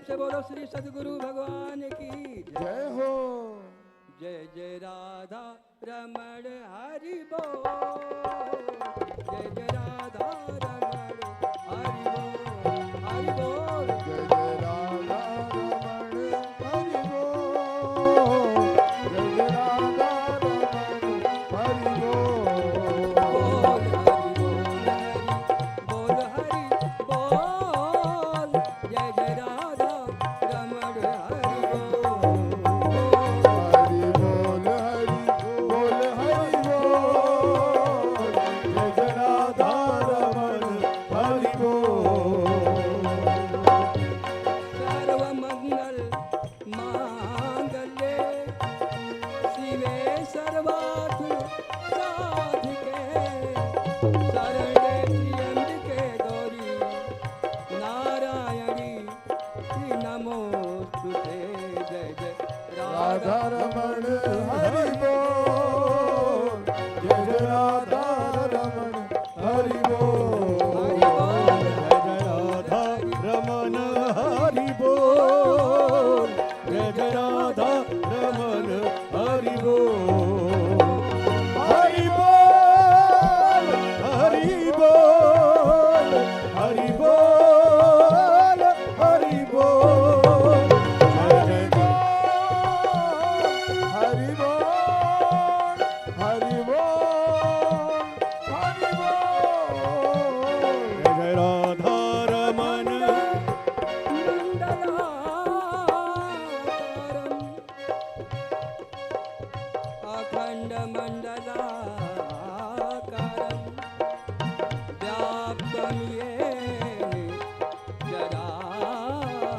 से बोलो श्री सद्गुरु भगवान की जय हो। जय जय राधा रमण हरि बोल। जय जय राधा रमण हरि बोल हरि बोल। जय जय राधा रमण हरि बोल। जय जय राधा रमण हरि बोल। बोल हरि बोल हरि बोल। जय जय राधा रमण हरि बोल। हरि बोल हरि बोल हरि बोल। जय जय राधा रमण हरि बोल। सर्वमंगल मांगल्ये शिवे सर्वार्थ साधिके शरणे त्र्यंबके गौरी नारायणी नमोस्तुते। जय जय राधा रमण हरि बोल। जय जय राधा रमण हरि बोल। जय जय राधा रमण हरि बोल। जय जय राधा रमण हरि बोल। हरि बोल हरि बोल हरि बोल हरि बोल। जय जय हरि बोल हरि बोल हरि बोल। जय जय राधा रमण अखंड मंडलाकारं व्याप्तं येन चराचरं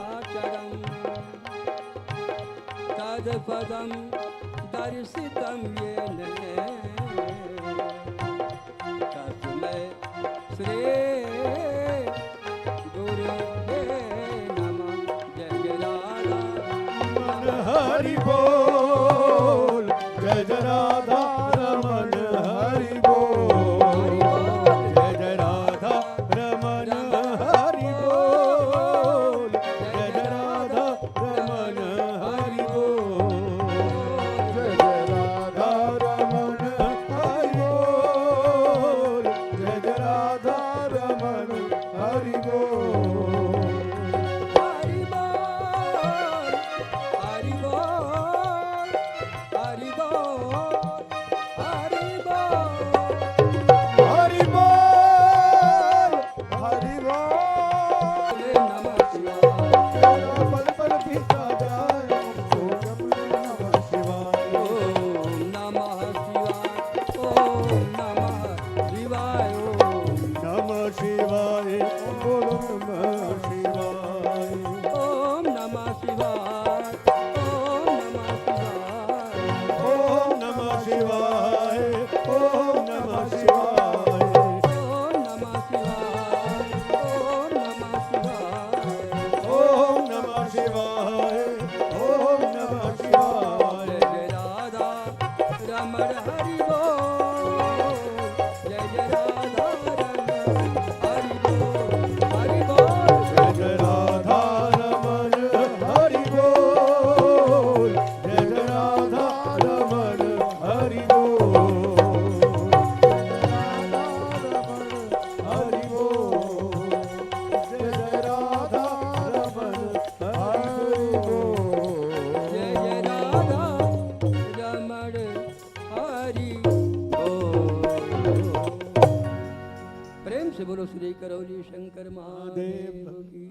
तत्पदं दर्शितं येन तस्मै श्री गुरुवे नमः। जय जय राधा हरि बोल। जय जय राधा रमण हरि बोल। जय जय राधा रमण हरि बोल। जय जय राधा रमण हरि बोल। जय जय राधा रमण हरि बोल। जय जय राधा रमण हरि बोल। हरि बोल हरि बोल हरि बोल हरि बोल। हरि बोल हरि बोल। नमः शिवाय पल पल पीता जाए ओम नमः शिवाय। ओम नमः शिवाय ओम नमः शिवाय नमः शिवाय बोलो नमः शिवाय। ओम नमः शिवाय ओम नमः शिवाय ओम नमः शिवाय ओम नमः शिवाय ओम नमः शिवाय ओम नमः शिवाय ओम नमः शिवाय। जय जय राधा रमण हरि बोल। जय जय राधा रमण हरि बोल हरि बोल। जय जय राधा रमण हरि बोल। जय जय राधा रमण हरि बोल। हरि बोल। जय जय राधा रमण हरि बोल। जय जय राधा रमण हरि बोल। प्रेम से बोलो श्री करौली शंकर महादेव की।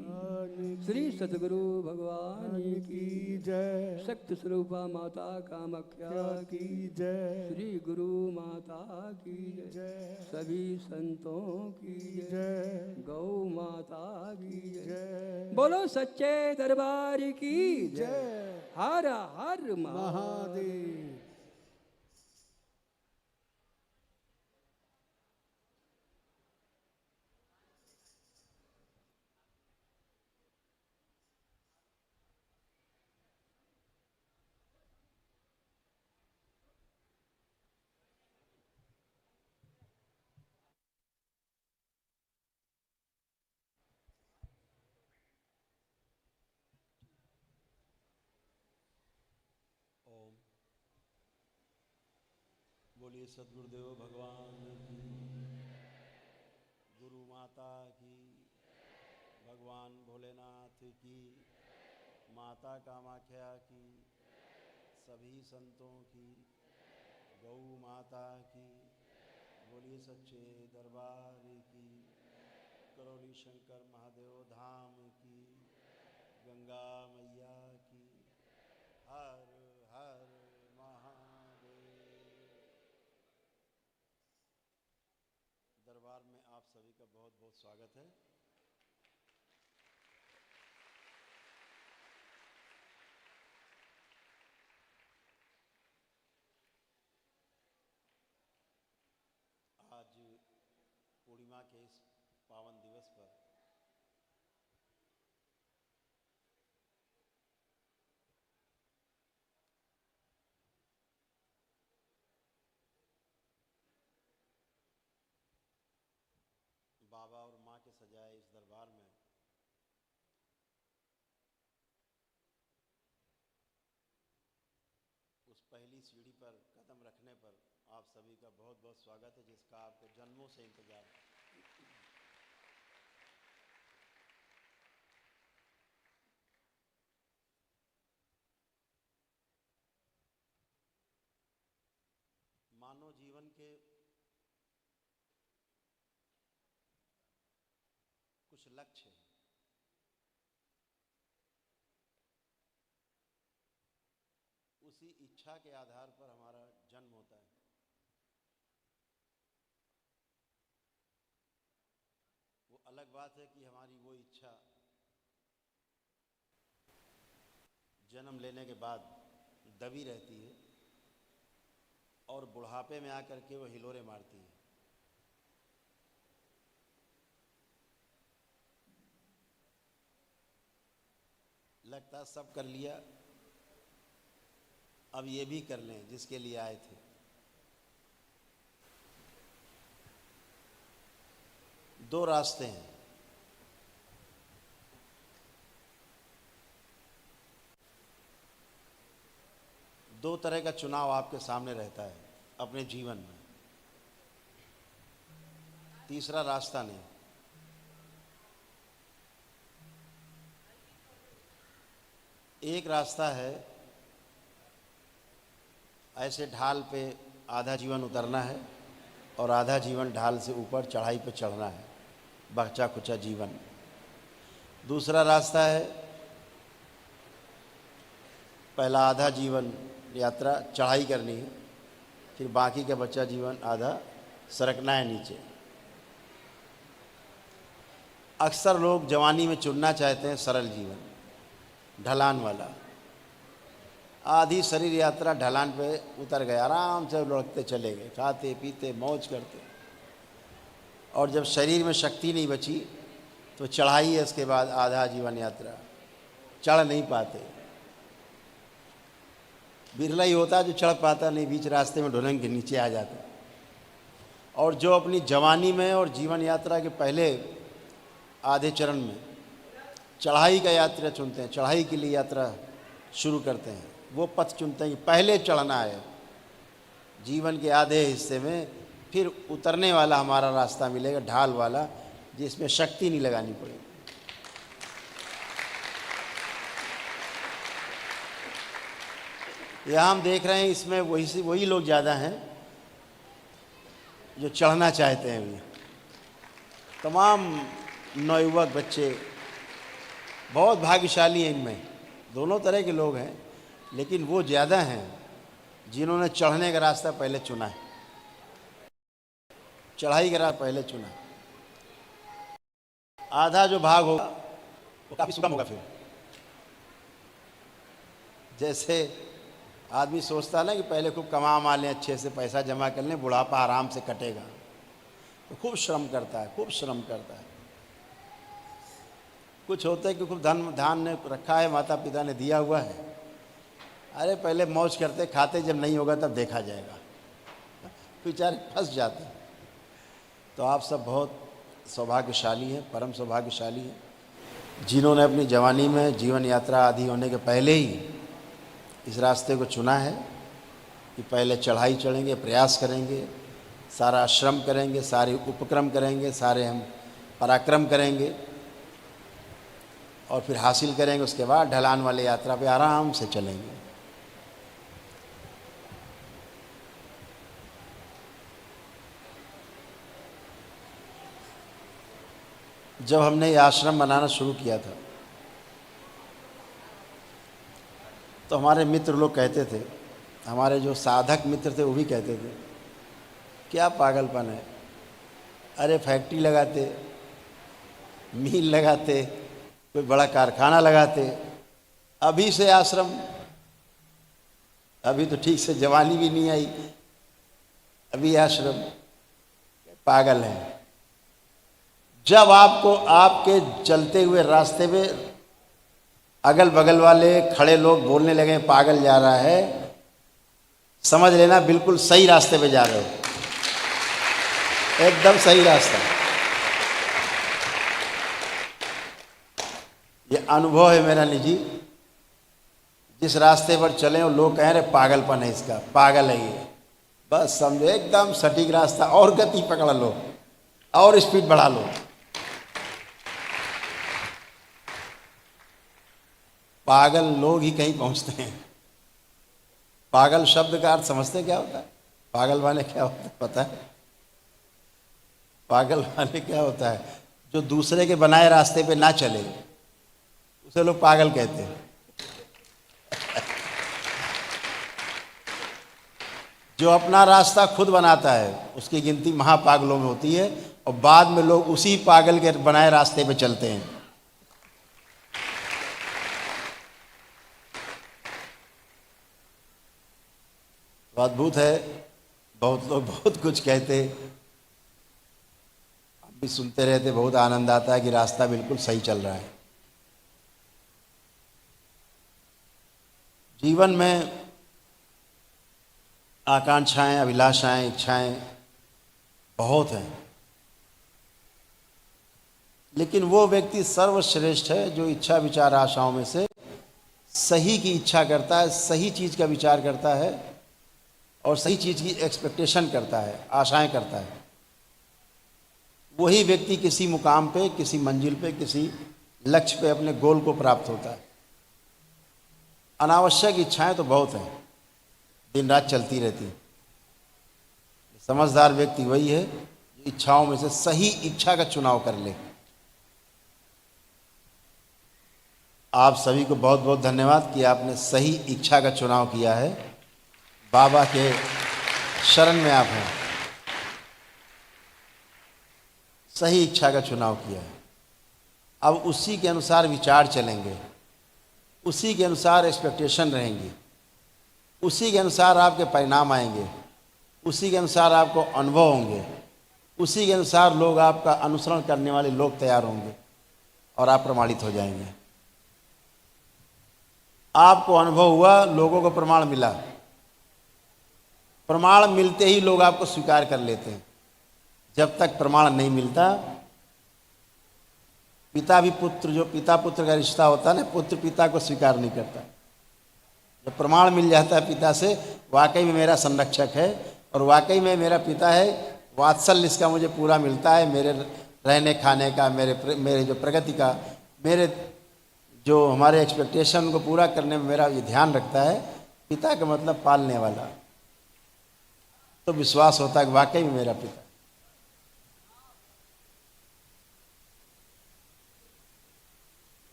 श्री सद्गुरु भगवान की जय। शक्ति स्वरूपा माता कामाख्या की जय। श्री गुरु माता की जय। सभी संतों की जय। गौ माता की जय। बोलो सच्चे दरबार की जय। हर हर महादेव। महादेव। बोलिए सद्गुरुदेव भगवान की, गुरु माता की, भगवान भोलेनाथ की, माता कामाख्या की, सभी संतों की, गौ माता की, बोलिए सच्चे दरबार की, करौली शंकर महादेव धाम की, गंगा मैया की, हर हर महादेव। दरबार में आप सभी का बहुत बहुत स्वागत है। आज पूर्णिमा के इस पावन दिवस पर बाबा और माँ के सजाए इस दरबार में उस पहली सीढ़ी पर कदम रखने पर आप सभी का बहुत बहुत स्वागत है, जिसका आपको जन्मों से इंतजार है। मानव जीवन के कुछ लक्ष्य हैं। उसी इच्छा के आधार पर हमारा जन्म होता है। वो अलग बात है कि हमारी वो इच्छा जन्म लेने के बाद दबी रहती है और बुढ़ापे में आकर के वो हिलोरे मारती है। लगता सब कर लिया, अब ये भी कर लें जिसके लिए आए थे। दो रास्ते हैं। दो तरह का चुनाव आपके सामने रहता है अपने जीवन में। तीसरा रास्ता नहीं। एक रास्ता है, ऐसे ढाल पे आधा जीवन उतरना है और आधा जीवन ढाल से ऊपर चढ़ाई पे चढ़ना है, बचा खुचा जीवन। दूसरा रास्ता है, पहला आधा जीवन यात्रा चढ़ाई करनी है, फिर बाकी का बचा जीवन आधा सरकना है नीचे। अक्सर लोग जवानी में चुनना चाहते हैं सरल जीवन, ढलान वाला। आधी शरीर यात्रा ढलान पे उतर गए, आराम से लुढ़कते चले गए, खाते पीते मौज करते। और जब शरीर में शक्ति नहीं बची तो चढ़ाई है, इसके बाद आधा जीवन यात्रा चढ़ नहीं पाते। बिरला ही होता है जो चढ़ पाता नहीं, बीच रास्ते में ढुलंग के नीचे आ जाता। और जो अपनी जवानी में और जीवन यात्रा के पहले आधे चरण में चढ़ाई का यात्रा चुनते हैं, चढ़ाई के लिए यात्रा शुरू करते हैं, वो पथ चुनते हैं कि पहले चढ़ना है जीवन के आधे हिस्से में, फिर उतरने वाला हमारा रास्ता मिलेगा, ढाल वाला, जिसमें शक्ति नहीं लगानी पड़ेगी। यहाँ हम देख रहे हैं इसमें वही लोग ज़्यादा हैं जो चढ़ना चाहते हैं। अभी तमाम नौयुवक बच्चे बहुत भाग्यशाली हैं, इनमें दोनों तरह के लोग हैं, लेकिन वो ज़्यादा हैं जिन्होंने चढ़ने का रास्ता पहले चुना है, चढ़ाई का रास्ता पहले चुना। आधा जो भाग होगा वो काफ़ी सुगम होगा। फिर जैसे आदमी सोचता ना कि पहले खूब कमा लें, अच्छे से पैसा जमा कर लें, बुढ़ापा आराम से कटेगा, तो खूब श्रम करता है, खूब श्रम करता है। कुछ होता है कि खूब धान ने रखा है, माता पिता ने दिया हुआ है, अरे पहले मौज करते खाते, जब नहीं होगा तब देखा जाएगा, बेचारे फंस जाते हैं। तो आप सब बहुत सौभाग्यशाली हैं, परम सौभाग्यशाली हैं, जिन्होंने अपनी जवानी में जीवन यात्रा आदि होने के पहले ही इस रास्ते को चुना है कि पहले चढ़ाई चढ़ेंगे, प्रयास करेंगे, सारा श्रम करेंगे, सारे उपक्रम करेंगे, सारे हम पराक्रम करेंगे और फिर हासिल करेंगे। उसके बाद ढलान वाली यात्रा पे आराम से चलेंगे। जब हमने ये आश्रम बनाना शुरू किया था तो हमारे मित्र लोग कहते थे, हमारे जो साधक मित्र थे वो भी कहते थे, क्या पागलपन है, अरे फैक्ट्री लगाते, मिल लगाते, कोई बड़ा कारखाना लगाते, अभी से आश्रम, अभी तो ठीक से जवानी भी नहीं आई, अभी आश्रम, पागल है। जब आपको आपके चलते हुए रास्ते में अगल बगल वाले खड़े लोग बोलने लगे पागल जा रहा है, समझ लेना बिल्कुल सही रास्ते पे जा रहे हो, एकदम सही रास्ता। ये अनुभव है मेरा निजी। जिस रास्ते पर चले और लोग कह रहे पागलपन है इसका, पागल है ये, बस समझो एकदम सटीक रास्ता, और गति पकड़ लो और स्पीड बढ़ा लो। पागल लोग ही कहीं पहुंचते हैं। पागल शब्द का अर्थ समझते क्या होता है? पागल वाले क्या होता है पता है? पागल वाले क्या होता है? जो दूसरे के बनाए रास्ते पे ना चले उसे लोग पागल कहते हैं। जो अपना रास्ता खुद बनाता है उसकी गिनती महापागलों में होती है, और बाद में लोग उसी पागल के बनाए रास्ते पे चलते हैं। तो अद्भुत है, बहुत लोग बहुत कुछ कहते, हम भी सुनते रहते, बहुत आनंद आता है कि रास्ता बिल्कुल सही चल रहा है। जीवन में आकांक्षाएं, अभिलाषाएं, इच्छाएं बहुत हैं, लेकिन वो व्यक्ति सर्वश्रेष्ठ है जो इच्छा विचार आशाओं में से सही की इच्छा करता है, सही चीज़ का विचार करता है और सही चीज़ की एक्सपेक्टेशन करता है, आशाएं करता है। वही व्यक्ति किसी मुकाम पे, किसी मंजिल पे, किसी लक्ष्य पे, अपने गोल को प्राप्त होता है। अनावश्यक इच्छाएं तो बहुत हैं, दिन रात चलती रहती हैं। समझदार व्यक्ति वही है जो इच्छाओं में से सही इच्छा का चुनाव कर ले। आप सभी को बहुत बहुत धन्यवाद कि आपने सही इच्छा का चुनाव किया है। बाबा के शरण में आप हैं, सही इच्छा का चुनाव किया है। अब उसी के अनुसार विचार चलेंगे, उसी के अनुसार एक्सपेक्टेशन रहेंगी, उसी के अनुसार आपके परिणाम आएंगे, उसी के अनुसार आपको अनुभव होंगे, उसी के अनुसार लोग आपका अनुसरण करने वाले लोग तैयार होंगे और आप प्रमाणित हो जाएंगे। आपको अनुभव हुआ, लोगों को प्रमाण मिला, प्रमाण मिलते ही लोग आपको स्वीकार कर लेते हैं। जब तक प्रमाण नहीं मिलता, पिता भी पुत्र, जो पिता पुत्र का रिश्ता होता है ना, पुत्र पिता को स्वीकार नहीं करता। जब प्रमाण मिल जाता है पिता से, वाकई में मेरा संरक्षक है और वाकई में मेरा पिता है, वात्सल्य इसका मुझे पूरा मिलता है, मेरे रहने खाने का, मेरे जो प्रगति का, मेरे जो हमारे एक्सपेक्टेशन को पूरा करने में मेरा ये ध्यान रखता है, पिता का मतलब पालने वाला, तो विश्वास होता है कि वाकई में मेरा पिता।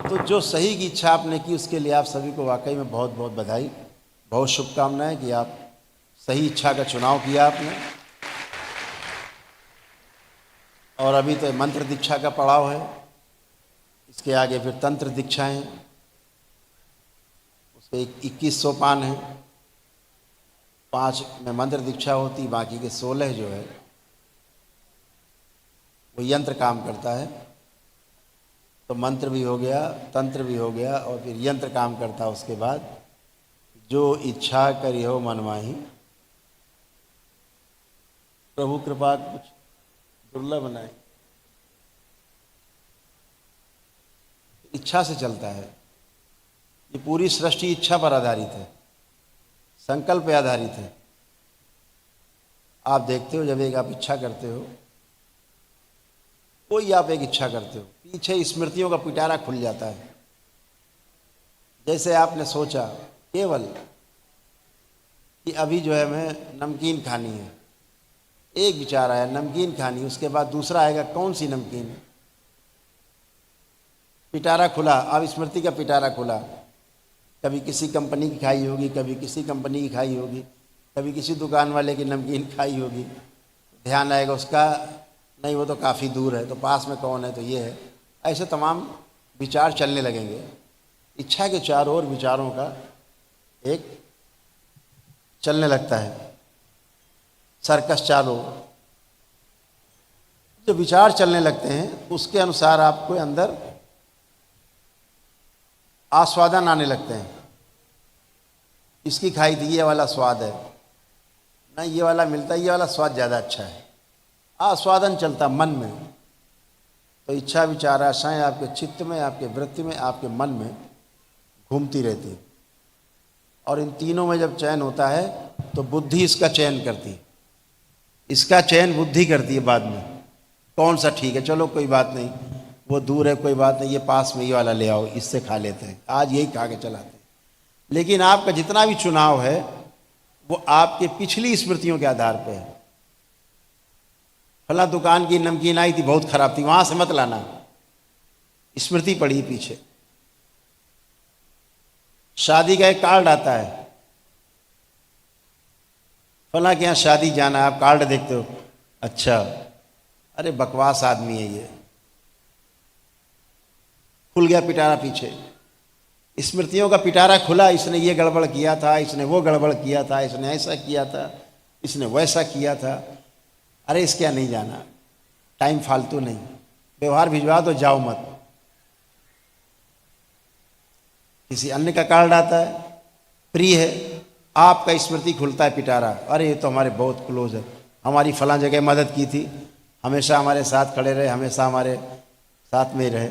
तो जो सही की इच्छा आपने की उसके लिए आप सभी को वाकई में बहुत बहुत बधाई, बहुत शुभकामनाएं कि आप सही इच्छा का चुनाव किया आपने। और अभी तो मंत्र दीक्षा का पड़ाव है, इसके आगे फिर तंत्र दीक्षाएं, उसके 21 सोपान हैं। 5 में मंत्र दीक्षा होती, बाकी के 16 जो है वो यंत्र काम करता है। तो मंत्र भी हो गया, तंत्र भी हो गया और फिर यंत्र काम करता है। उसके बाद जो इच्छा करी हो मन माही, प्रभु कृपा कुछ दुर्लभ बनाए, इच्छा से चलता है। ये पूरी सृष्टि इच्छा पर आधारित है। संकल्प पे आधारित है। आप देखते हो जब एक आप इच्छा करते हो, कोई आप एक इच्छा करते हो, पीछे स्मृतियों का पिटारा खुल जाता है। जैसे आपने सोचा केवल कि अभी जो है मैं नमकीन खानी है, एक विचार आया नमकीन खानी, उसके बाद दूसरा आएगा कौन सी नमकीन, पिटारा खुला, अब स्मृति का पिटारा खुला। कभी किसी कंपनी की खाई होगी, कभी किसी कंपनी की खाई होगी, कभी किसी दुकान वाले की नमकीन खाई होगी, ध्यान आएगा उसका, नहीं वो तो काफ़ी दूर है, तो पास में कौन है, तो ये है। ऐसे तमाम विचार चलने लगेंगे। इच्छा के चारों ओर विचारों का एक चलने लगता है सर्कस चारों ओर। जो विचार चलने लगते हैं उसके अनुसार आपको अंदर आस्वादन आने लगते हैं। इसकी खाई थी, ये वाला स्वाद है, नहीं ये वाला मिलता है, ये वाला स्वाद ज़्यादा अच्छा है। आस्वादन चलता मन में। तो इच्छा विचार आशाएं आपके चित्त में, आपके वृत्ति में, आपके मन में घूमती रहती है। और इन तीनों में जब चयन होता है तो बुद्धि इसका चयन करती है। इसका चयन बुद्धि करती है बाद में, कौन सा ठीक है, चलो कोई बात नहीं, वो दूर है कोई बात नहीं, ये पास में ये वाला ले आओ, इससे खा लेते हैं, आज यही खा के चलाते हैं। लेकिन आपका जितना भी चुनाव है वो आपके पिछली स्मृतियों के आधार पे है। फला दुकान की नमकीन आई थी, बहुत खराब थी, वहां से मत लाना, स्मृति पड़ी पीछे। शादी का एक कार्ड आता है, फला के यहाँ शादी जाना है, आप कार्ड देखते हो, अच्छा अरे बकवास आदमी है ये, खुल गया पिटारा पीछे। स्मृतियों का पिटारा खुला, इसने ये गड़बड़ किया था, इसने वो गड़बड़ किया था, इसने ऐसा किया था, इसने वैसा किया था, अरे इसके यहाँ नहीं जाना, टाइम फालतू नहीं, व्यवहार भिजवा दो, जाओ मत। किसी अन्य का कार्ड आता है, प्रिय है, आपका स्मृति खुलता है पिटारा, अरे ये तो हमारे बहुत क्लोज है, हमारी फलां जगह मदद की थी, हमेशा हमारे साथ खड़े रहे, हमेशा हमारे साथ में रहे,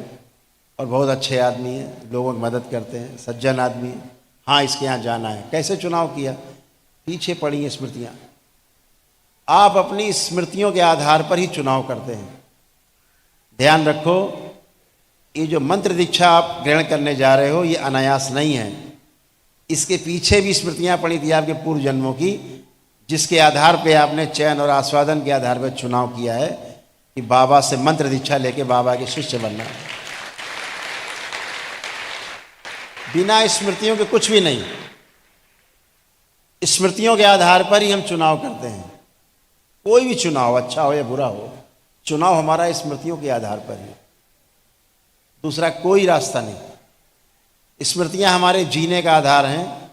और बहुत अच्छे आदमी हैं, लोगों की मदद करते हैं, सज्जन आदमी है, हाँ इसके यहाँ जाना है। कैसे चुनाव किया, पीछे पड़ी हैं स्मृतियाँ। आप अपनी स्मृतियों के आधार पर ही चुनाव करते हैं। ध्यान रखो, ये जो मंत्र दीक्षा आप ग्रहण करने जा रहे हो ये अनायास नहीं है, इसके पीछे भी स्मृतियाँ पड़ी थी आपके पूर्व जन्मों की, जिसके आधार पे आपने चयन और आस्वादन के आधार पर चुनाव किया है कि बाबा से मंत्र दीक्षा लेके बाबा के शिष्य बनना है। बिना स्मृतियों के कुछ भी नहीं, स्मृतियों के आधार पर ही हम चुनाव करते हैं। कोई भी चुनाव, अच्छा हो या बुरा हो, चुनाव हमारा स्मृतियों के आधार पर ही, दूसरा कोई रास्ता नहीं। स्मृतियां हमारे जीने का आधार हैं।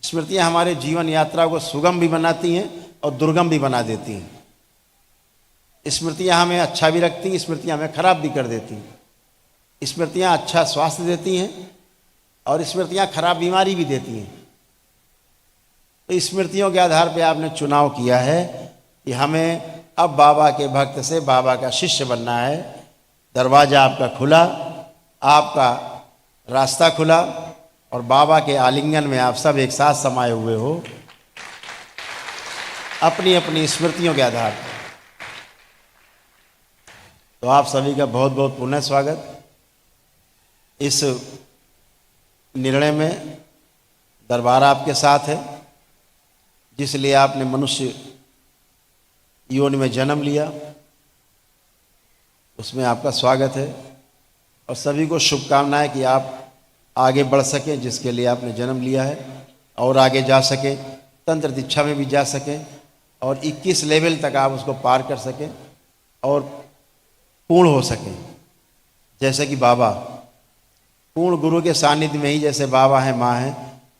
स्मृतियां हमारे जीवन यात्रा को सुगम भी बनाती हैं और दुर्गम भी बना देती हैं। स्मृतियां हमें अच्छा भी रखती हैं, स्मृतियां हमें खराब भी कर देती हैं। स्मृतियां अच्छा स्वास्थ्य देती हैं और स्मृतियां खराब बीमारी भी देती हैं। तो स्मृतियों के आधार पर आपने चुनाव किया है कि हमें अब बाबा के भक्त से बाबा का शिष्य बनना है। दरवाज़ा आपका खुला, आपका रास्ता खुला, और बाबा के आलिंगन में आप सब एक साथ समाये हुए हो अपनी अपनी स्मृतियों के आधार पर। तो आप सभी का बहुत बहुत पुनः स्वागत। इस निर्णय में दरबार आपके साथ है, जिसलिए आपने मनुष्य योनि में जन्म लिया, उसमें आपका स्वागत है। और सभी को शुभकामनाएं कि आप आगे बढ़ सकें, जिसके लिए आपने जन्म लिया है, और आगे जा सकें, तंत्र दीक्षा में भी जा सकें, और 21 लेवल तक आप उसको पार कर सकें और पूर्ण हो सकें। जैसे कि बाबा पूर्ण गुरु के सानिध्य में ही, जैसे बाबा हैं माँ हैं,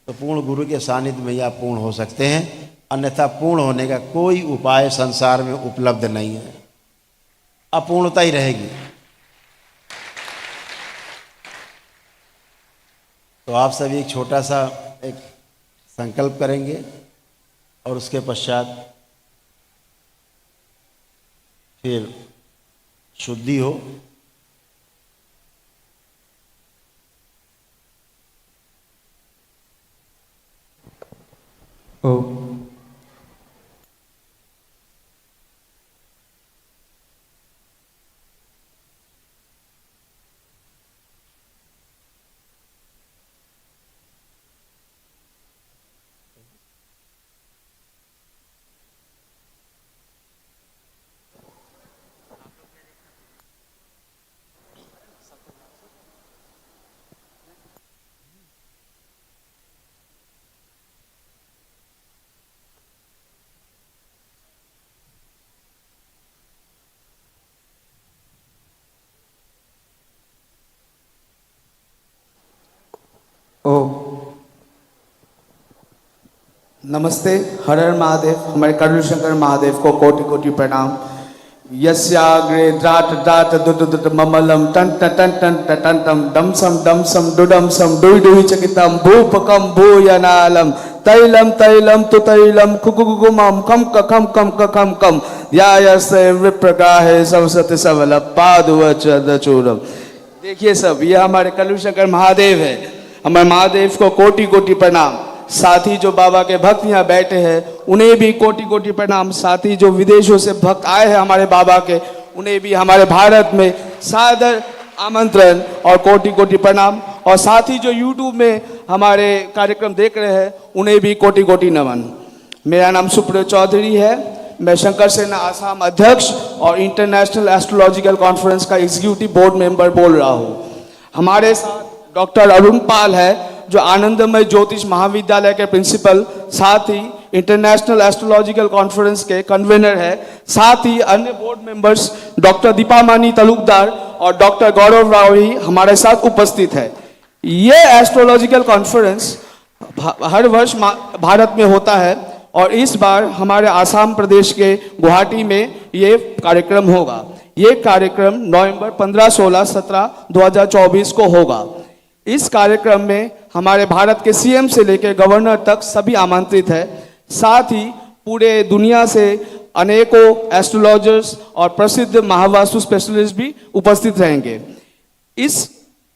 तो पूर्ण गुरु के सानिध्य में ही आप पूर्ण हो सकते हैं, अन्यथा पूर्ण होने का कोई उपाय संसार में उपलब्ध नहीं है, अपूर्णता ही रहेगी। तो आप सभी एक छोटा सा एक संकल्प करेंगे और उसके पश्चात फिर शुद्धि हो। ओ ओ नमस्ते। हर हर महादेव। हमारे करुण शंकर महादेव को कोटि कोटि प्रणाम। यस्याग्रे द्राट द्राट दुट दुट ममलम टन टन टन टन टन टन टम डम सम डुडम सम डुई डुई चकितम भूपकम भूयनालम तैलम तैलम तु तैलम कुकुकुमम कम कम कम कम कम यायसे विप्रगाहे सरस्वती सबल पादुवच दचूरम। देखिए सब, ये हमारे कलु शंकर महादेव है। हमारे महादेव को कोटि कोटि प्रणाम। साथ ही जो बाबा के भक्त यहाँ बैठे हैं उन्हें भी कोटि कोटि प्रणाम। साथ ही जो विदेशों से भक्त आए हैं हमारे बाबा के, उन्हें भी हमारे भारत में सादर आमंत्रण और कोटि कोटि प्रणाम। और साथ ही जो यूट्यूब में हमारे कार्यक्रम देख रहे हैं उन्हें भी कोटि कोटि नमन। मेरा नाम सुप्रिय चौधरी है। मैं शंकर सेना आसाम अध्यक्ष और इंटरनेशनल एस्ट्रोलॉजिकल कॉन्फ्रेंस का एग्जीक्यूटिव बोर्ड मेंबर बोल रहा हूँ। हमारे साथ डॉक्टर अरुण पाल है जो आनंदमय ज्योतिष महाविद्यालय के प्रिंसिपल, साथ ही इंटरनेशनल एस्ट्रोलॉजिकल कॉन्फ्रेंस के कन्वीनर है। साथ ही अन्य बोर्ड मेंबर्स डॉक्टर दीपामानी तालुकदार और डॉक्टर गौरव राव ही हमारे साथ उपस्थित है। ये एस्ट्रोलॉजिकल कॉन्फ्रेंस हर वर्ष भारत में होता है और इस बार हमारे आसाम प्रदेश के गुवाहाटी में ये कार्यक्रम होगा। ये कार्यक्रम नवंबर 15, 16, 17, 2024 को होगा। इस कार्यक्रम में हमारे भारत के सीएम से लेकर गवर्नर तक सभी आमंत्रित है। साथ ही पूरे दुनिया से अनेकों एस्ट्रोलॉजर्स और प्रसिद्ध महावास्तु स्पेशलिस्ट भी उपस्थित रहेंगे। इस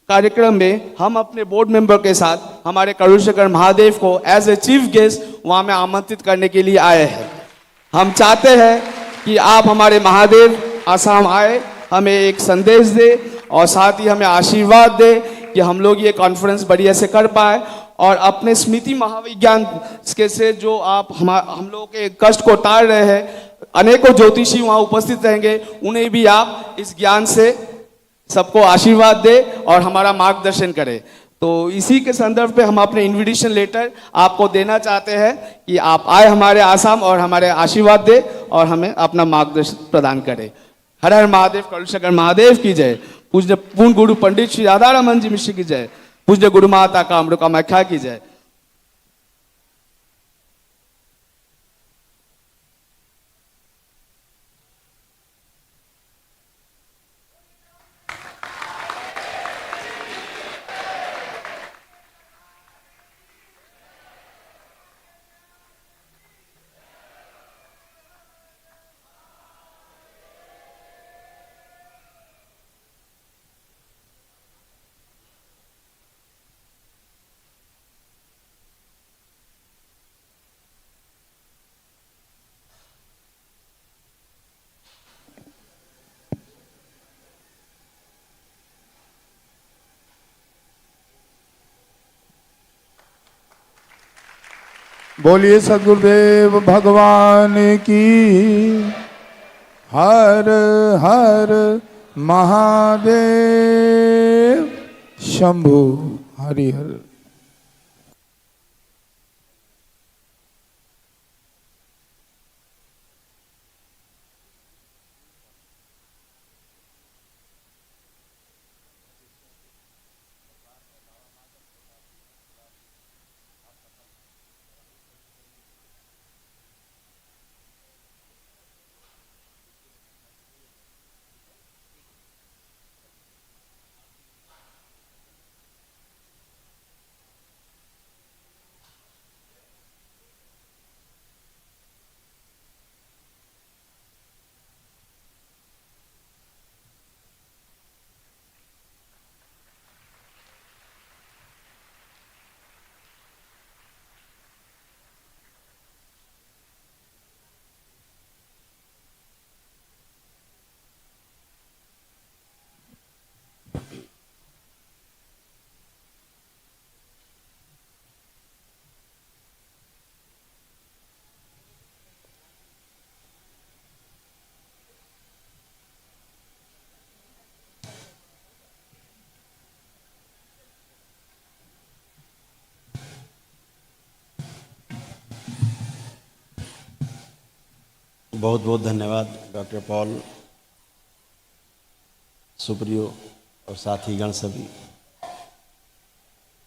कार्यक्रम में हम अपने बोर्ड मेंबर के साथ हमारे करुण शंकर महादेव को एज ए चीफ गेस्ट वहाँ में आमंत्रित करने के लिए आए हैं। हम चाहते हैं कि आप हमारे महादेव आसाम आए, हमें एक संदेश दे और साथ ही हमें आशीर्वाद दे कि हम लोग ये कॉन्फ्रेंस बढ़िया से कर पाए और अपने स्मृति महाविज्ञान के से जो आप हम लोगों के कष्ट को टाल रहे हैं, अनेकों ज्योतिषी वहाँ उपस्थित रहेंगे, उन्हें भी आप इस ज्ञान से सबको आशीर्वाद दे और हमारा मार्गदर्शन करें। तो इसी के संदर्भ पे हम अपने इनविटेशन लेटर आपको देना चाहते हैं कि आप आए हमारे आसाम और हमारे आशीर्वाद दे और हमें अपना मार्गदर्शन प्रदान करें। हर हर महादेव। करुण शंकर महादेव की जय। पूज्य पूर्ण गुरु पंडित श्री राधारमन जी मिश्र की जय। पूज्य गुरु माता कामरू कामाख्या की जय। बोलिए सदगुरुदेव भगवान की। हर हर महादेव। शंभु हरि हर। बहुत बहुत धन्यवाद डॉक्टर पॉल, सुप्रियो और साथीगण सभी।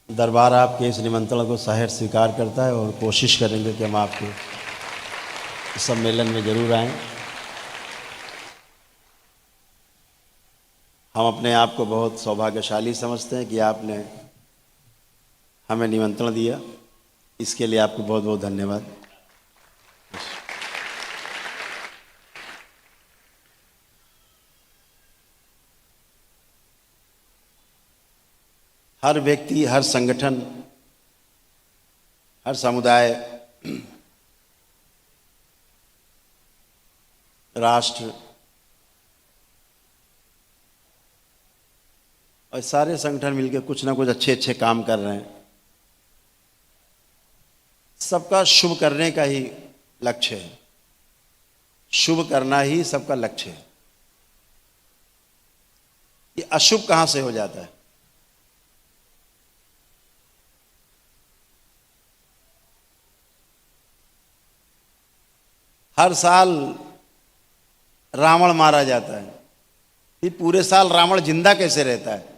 दरबार आपके इस निमंत्रण को सहर्ष स्वीकार करता है और कोशिश करेंगे कि हम आपके सम्मेलन में जरूर आएं। हम अपने आप को बहुत सौभाग्यशाली समझते हैं कि आपने हमें निमंत्रण दिया, इसके लिए आपको बहुत बहुत धन्यवाद। हर व्यक्ति, हर संगठन, हर समुदाय, राष्ट्र और सारे संगठन मिलकर कुछ ना कुछ अच्छे अच्छे काम कर रहे हैं। सबका शुभ करने का ही लक्ष्य है, शुभ करना ही सबका लक्ष्य है। ये अशुभ कहाँ से हो जाता है? हर साल रावण मारा जाता है, फिर पूरे साल रावण जिंदा कैसे रहता है?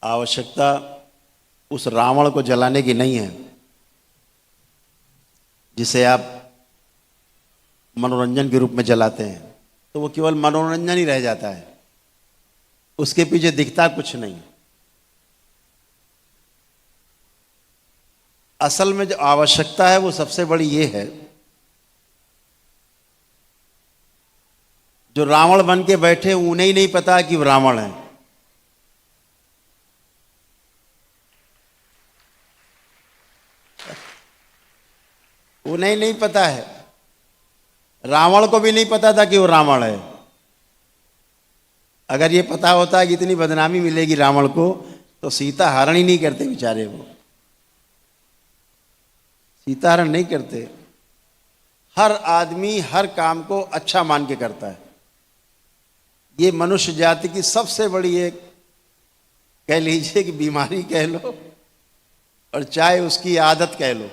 आवश्यकता उस रावण को जलाने की नहीं है जिसे आप मनोरंजन के रूप में जलाते हैं, तो वो केवल मनोरंजन ही रह जाता है, उसके पीछे दिखता कुछ नहीं। असल में जो आवश्यकता है वो सबसे बड़ी ये है, जो रावण बन के बैठे उन्हें ही नहीं पता कि वो रावण है। उन्हें नहीं पता है, रावण को भी नहीं पता था कि वो रावण है। अगर ये पता होता कि इतनी बदनामी मिलेगी रावण को, तो सीता हरण ही नहीं करते बेचारे। वो सीता हरण नहीं करते। हर आदमी हर काम को अच्छा मान के करता है। ये मनुष्य जाति की सबसे बड़ी एक, कह लीजिए कि बीमारी कह लो, और चाहे उसकी आदत कह लो।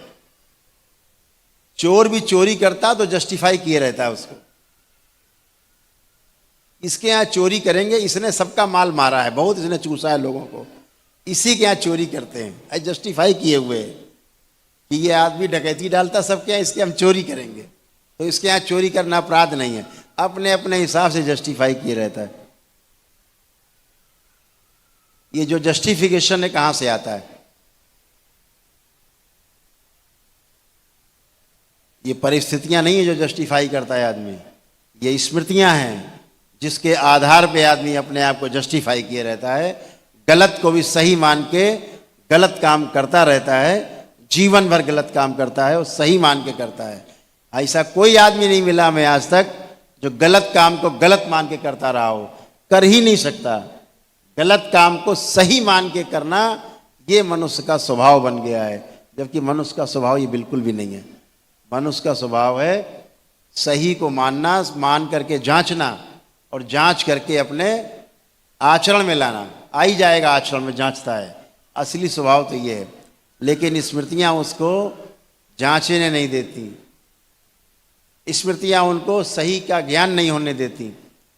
चोर भी चोरी करता तो जस्टिफाई किए रहता है उसको। इसके यहाँ चोरी करेंगे, इसने सबका माल मारा है, बहुत इसने चूसा है लोगों को, इसी के यहाँ चोरी करते हैं, जस्टिफाई किए हुए कि ये आदमी डकैती डालता सबके यहाँ, इसके हम चोरी करेंगे, तो इसके यहाँ चोरी करना अपराध नहीं है। अपने अपने हिसाब से जस्टिफाई किए रहता है। ये जो जस्टिफिकेशन है कहाँ से आता है? ये परिस्थितियां नहीं है जो जस्टिफाई करता है आदमी, ये स्मृतियां हैं जिसके आधार पे आदमी अपने आप को जस्टिफाई किए रहता है। गलत को भी सही मान के गलत काम करता रहता है, जीवन भर गलत काम करता है और सही मान के करता है। ऐसा कोई आदमी नहीं मिला हमें आज तक जो गलत काम को गलत मान के करता रहा हो, कर ही नहीं सकता। गलत काम को सही मान के करना ये मनुष्य का स्वभाव बन गया है, जबकि मनुष्य का स्वभाव ये बिल्कुल भी नहीं है। मनुष्य का स्वभाव है सही को मानना, मान करके जांचना और जांच करके अपने आचरण में लाना। आ ही जाएगा आचरण में, जांचता है, असली स्वभाव तो ये है। लेकिन स्मृतियां उसको जांचने नहीं देती, स्मृतियां उनको सही का ज्ञान नहीं होने देती,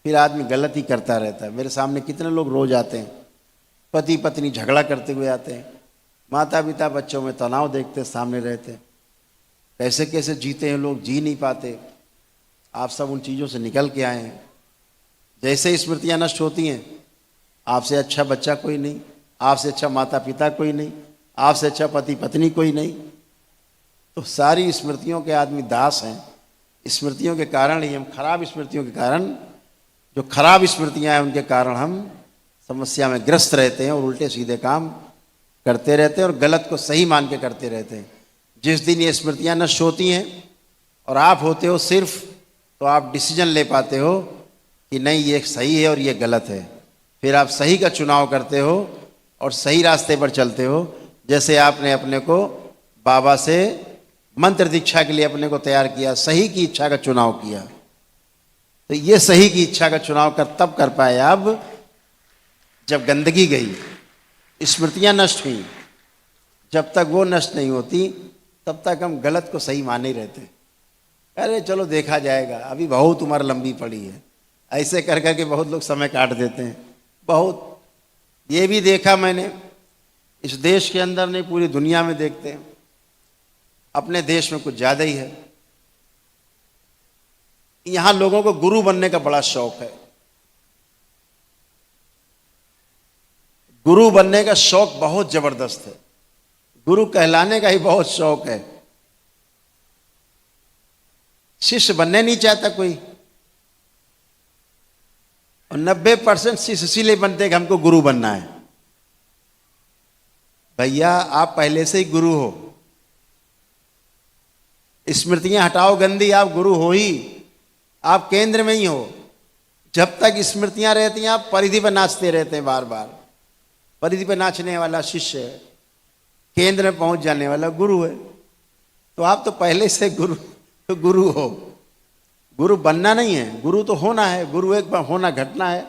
फिर आदमी गलत ही करता रहता है। मेरे सामने कितने लोग रोज आते हैं, पति पत्नी झगड़ा करते हुए आते हैं, माता पिता बच्चों में तनाव देखते सामने रहते हैं, कैसे कैसे जीते हैं लोग, जी नहीं पाते। आप सब उन चीज़ों से निकल के आए हैं। जैसे स्मृतियां नष्ट होती हैं, आपसे अच्छा बच्चा कोई नहीं, आपसे अच्छा माता पिता कोई नहीं, आपसे अच्छा पति पत्नी कोई नहीं, तो सारी स्मृतियों के आदमी दास हैं। स्मृतियों के कारण ही हम, खराब स्मृतियों के कारण, जो खराब स्मृतियां हैं उनके कारण हम समस्या में ग्रस्त रहते हैं और उल्टे सीधे काम करते रहते हैं और गलत को सही मान के करते रहते हैं। जिस दिन ये स्मृतियां नष्ट होती हैं और आप होते हो सिर्फ, तो आप डिसीजन ले पाते हो कि नहीं ये सही है और ये गलत है। फिर आप सही का चुनाव करते हो और सही रास्ते पर चलते हो। जैसे आपने अपने को बाबा से मंत्र दीक्षा के लिए अपने को तैयार किया, सही की इच्छा का चुनाव किया, तो ये सही की इच्छा का चुनाव तब कर पाए अब जब गंदगी गई, स्मृतियां नष्ट हुई। जब तक वो नष्ट नहीं होती तब तक हम गलत को सही मान ही रहते। अरे चलो देखा जाएगा, अभी बहुत उम्र लंबी पड़ी है, ऐसे कर करके बहुत लोग समय काट देते हैं। बहुत ये भी देखा मैंने, इस देश के अंदर नहीं पूरी दुनिया में देखते हैं, अपने देश में कुछ ज़्यादा ही है। यहाँ लोगों को गुरु बनने का बड़ा शौक है, गुरु बनने का शौक बहुत जबरदस्त है, गुरु कहलाने का ही बहुत शौक है। शिष्य बनने नहीं चाहता कोई, और 90% शिष्य इसीलिए बनते कि हमको गुरु बनना है। भैया आप पहले से ही गुरु हो, स्मृतियां हटाओ गंदी, आप गुरु हो ही, आप केंद्र में ही हो। जब तक स्मृतियां रहती हैं आप परिधि पर नाचते रहते हैं, बार बार परिधि पर नाचने वाला शिष्य है, केंद्र में पहुंच जाने वाला गुरु है। तो आप तो पहले से गुरु हो। गुरु बनना नहीं है, गुरु तो होना है। गुरु एक बार होना घटना है,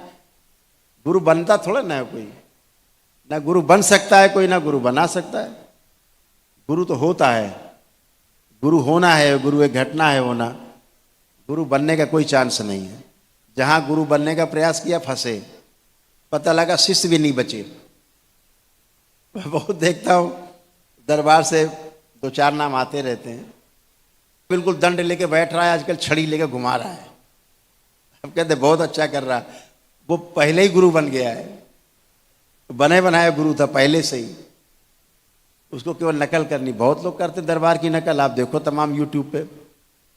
गुरु बनता थोड़ा ना है कोई, ना गुरु बन सकता है कोई, ना गुरु बना सकता है। गुरु तो होता है, गुरु होना है, गुरु एक घटना है होना। गुरु बनने का कोई चांस नहीं है। जहाँ गुरु बनने का प्रयास किया फंसे, पता लगा शिष्य भी नहीं बचे। मैं बहुत देखता हूँ दरबार से 2-4 नाम आते रहते हैं, बिल्कुल दंड लेके बैठ रहा है, आजकल छड़ी लेके घुमा रहा है। अब कहते बहुत अच्छा कर रहा, वो पहले ही गुरु बन गया है, बने बनाया गुरु था पहले से ही, उसको केवल नकल करनी। बहुत लोग करते दरबार की नकल, आप देखो तमाम यूट्यूब पे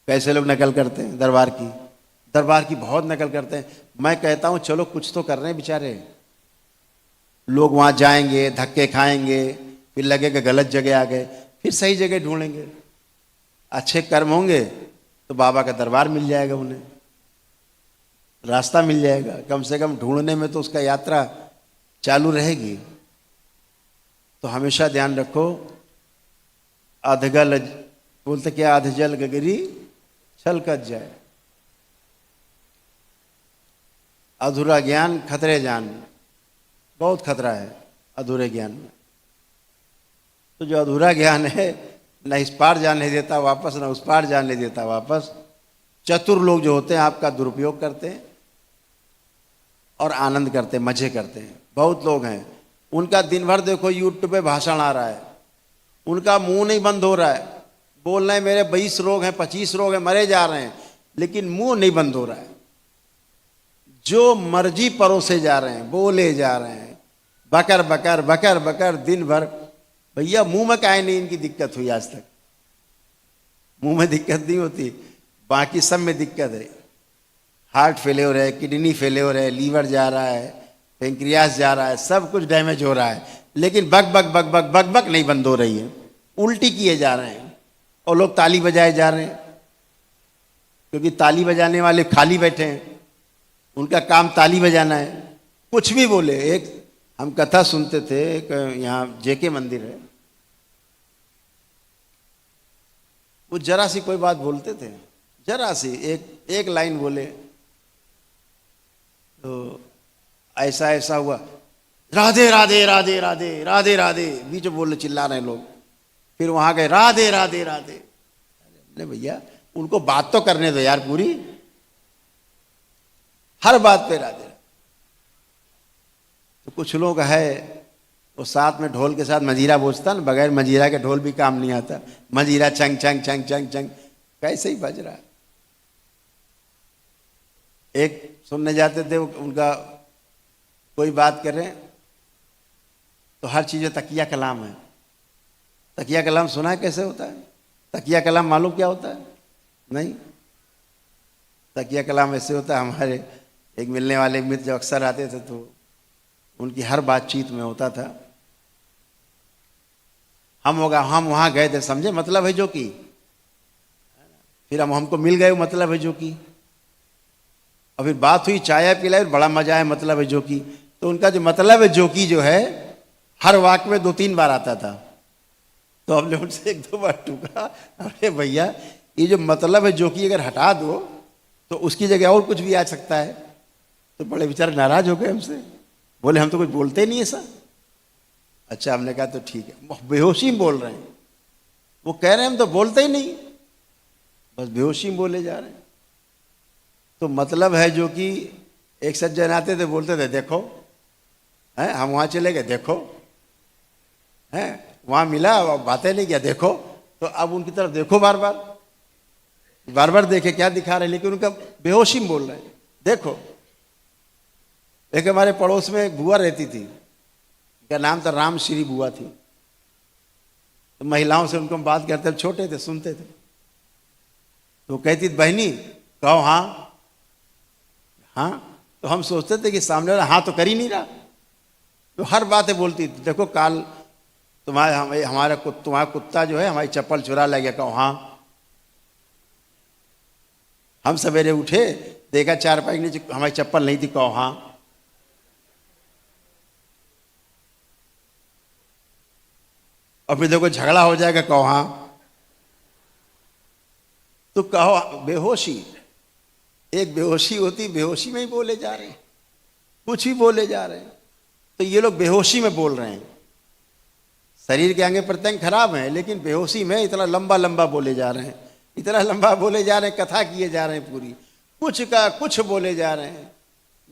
कैसे लोग नकल करते हैं दरबार की बहुत नकल करते हैं। मैं कहता हूँ चलो कुछ तो कर रहे हैं बेचारे लोग, वहाँ जाएंगे धक्के खाएंगे, फिर लगेगा गलत जगह आ गए, फिर सही जगह ढूंढेंगे, अच्छे कर्म होंगे तो बाबा का दरबार मिल जाएगा, उन्हें रास्ता मिल जाएगा। कम से कम ढूंढने में तो उसका यात्रा चालू रहेगी। तो हमेशा ध्यान रखो, अधगल बोलते क्या, अधजल गगरी छलकत जाए, अधूरा ज्ञान खतरे जान। बहुत खतरा है अधूरे ज्ञान में। तो जो अधूरा ज्ञान है न इस पार जाने देता वापस, न उस पार जाने देता वापस। चतुर लोग जो होते हैं आपका दुरुपयोग करते हैं और आनंद करते हैं, मजे करते हैं। बहुत लोग हैं, उनका दिन भर देखो यूट्यूब पे भाषण आ रहा है, उनका मुंह नहीं बंद हो रहा है, बोल रहे हैं मेरे 20 रोग हैं 25 रोग हैं, मरे जा रहे हैं, लेकिन मुंह नहीं बंद हो रहा है। जो मर्जी परोसे जा रहे हैं, बोले जा रहे हैं, बकर बकर बकर बकर दिन भर। भैया मुंह में काहे नहीं इनकी दिक्कत हुई आज तक? मुंह में दिक्कत नहीं होती, बाकी सब में दिक्कत है। हार्ट फेलियर है, किडनी फेलियर है, लीवर जा रहा है, पेंक्रियास जा रहा है, सब कुछ डैमेज हो रहा है, लेकिन बक बक बक बक बक बक नहीं बंद हो रही है। उल्टी किए जा रहे हैं और लोग ताली बजाए जा रहे हैं, क्योंकि ताली बजाने वाले खाली बैठे हैं, उनका काम ताली बजाना है। कुछ भी बोले। एक हम कथा सुनते थे, एक यहाँ जेके मंदिर है, वो जरा सी कोई बात बोलते थे, जरा सी एक लाइन बोले तो ऐसा ऐसा हुआ, राधे राधे राधे राधे राधे राधे, बीच में बोले चिल्ला रहे लोग। फिर वहां गए, राधे राधे राधे। अरे भैया उनको बात तो करने दो यार, पूरी हर बात पे राधे। तो कुछ लोग है वो साथ में ढोल के साथ मजीरा बजता ना, बगैर मजीरा के ढोल भी काम नहीं आता। मजीरा चंग चंग चंग चंग चंग कैसे ही बज रहा है। एक सुनने जाते थे, उनका कोई बात कर रहे हैं तो हर चीज़ तकिया कलाम है। तकिया कलाम सुना है कैसे होता है? तकिया कलाम मालूम क्या होता है? नहीं। तकिया कलाम ऐसे होता है, हमारे एक मिलने वाले मित्र जो अक्सर आते थे तो उनकी हर बातचीत में होता था, हम वहाँ गए थे, समझे मतलब है जो कि, फिर हमको मिल गए मतलब है जो कि, और फिर बात हुई, चाय पिलाई, बड़ा मजा आया मतलब है जो कि। तो उनका जो मतलब है जो कि जो है हर वाक्य में 2-3 बार आता था। तो हमने उनसे 1-2 बार टूका, अरे भैया ये जो मतलब है जो कि अगर हटा दो तो उसकी जगह और कुछ भी आ सकता है। तो बड़े बेचारे नाराज हो गए हमसे, बोले हम तो कुछ बोलते ही नहीं ऐसा। अच्छा, हमने कहा तो ठीक है, बेहोशी में बोल रहे हैं। वो कह रहे हैं हम तो बोलते ही नहीं, बस बेहोशी में बोले जा रहे हैं। तो मतलब है जो कि एक सज्जन आते थे, बोलते थे देखो, हैं हम वहाँ चले गए, देखो, हैं वहाँ मिला, बातें नहीं किया, देखो। तो अब उनकी तरफ देखो, बार बार देखे क्या दिखा रहे हैं, लेकिन उनका बेहोशी में बोल रहे हैं, देखो। एक हमारे पड़ोस में एक बुआ रहती थी, उनका नाम था राम श्री बुआ थी। तो महिलाओं से उनको हम बात करते थे, छोटे थे, सुनते थे। तो कहती बहनी कहो हाँ हाँ। तो हम सोचते थे कि सामने वाला हाँ तो कर ही नहीं रहा, तो हर बातें बोलती थी, देखो काल तुम्हारा कुत्ता जो है हमारी चप्पल चुरा ले गया, कहो हाँ। हम सवेरे उठे, देखा चारपाई के नीचे हमारी चप्पल नहीं थी, कहो हाँ। और फिर देखो झगड़ा हो जाएगा, कहो हाँ। तो कहो बेहोशी, एक बेहोशी होती, बेहोशी में ही बोले जा रहे हैं, कुछ भी बोले जा रहे हैं। तो ये लोग बेहोशी में बोल रहे हैं, शरीर के अंग प्रत्यंग खराब हैं, लेकिन बेहोशी में इतना लंबा लंबा बोले जा रहे हैं, इतना लंबा बोले जा रहे हैं, कथा किए जा रहे हैं पूरी, कुछ का कुछ बोले जा रहे हैं।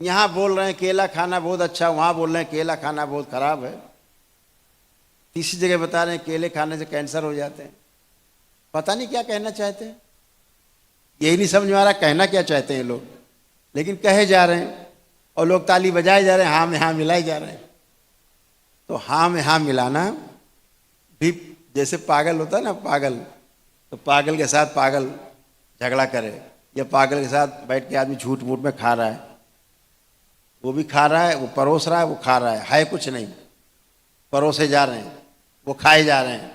यहाँ बोल रहे हैं केला खाना बहुत अच्छा, वहाँ बोल रहे हैं केला खाना बहुत खराब है, तीसरी जगह बता रहे हैं केले खाने से कैंसर हो जाते हैं। पता नहीं क्या कहना चाहते हैं, यही नहीं समझ में आ रहा कहना क्या चाहते हैं लोग, लेकिन कहे जा रहे हैं और लोग ताली बजाए जा रहे हैं, हाँ में हाँ मिलाए जा रहे हैं। तो हाँ में हाँ मिलाना भी जैसे पागल होता है ना, पागल, तो पागल के साथ पागल झगड़ा करे, या पागल के साथ बैठ के आदमी झूठ मूठ में खा रहा है, वो भी खा रहा है, वो परोस रहा है, वो खा रहा है कुछ नहीं, परोसे जा रहे हैं, वो खाए जा रहे हैं।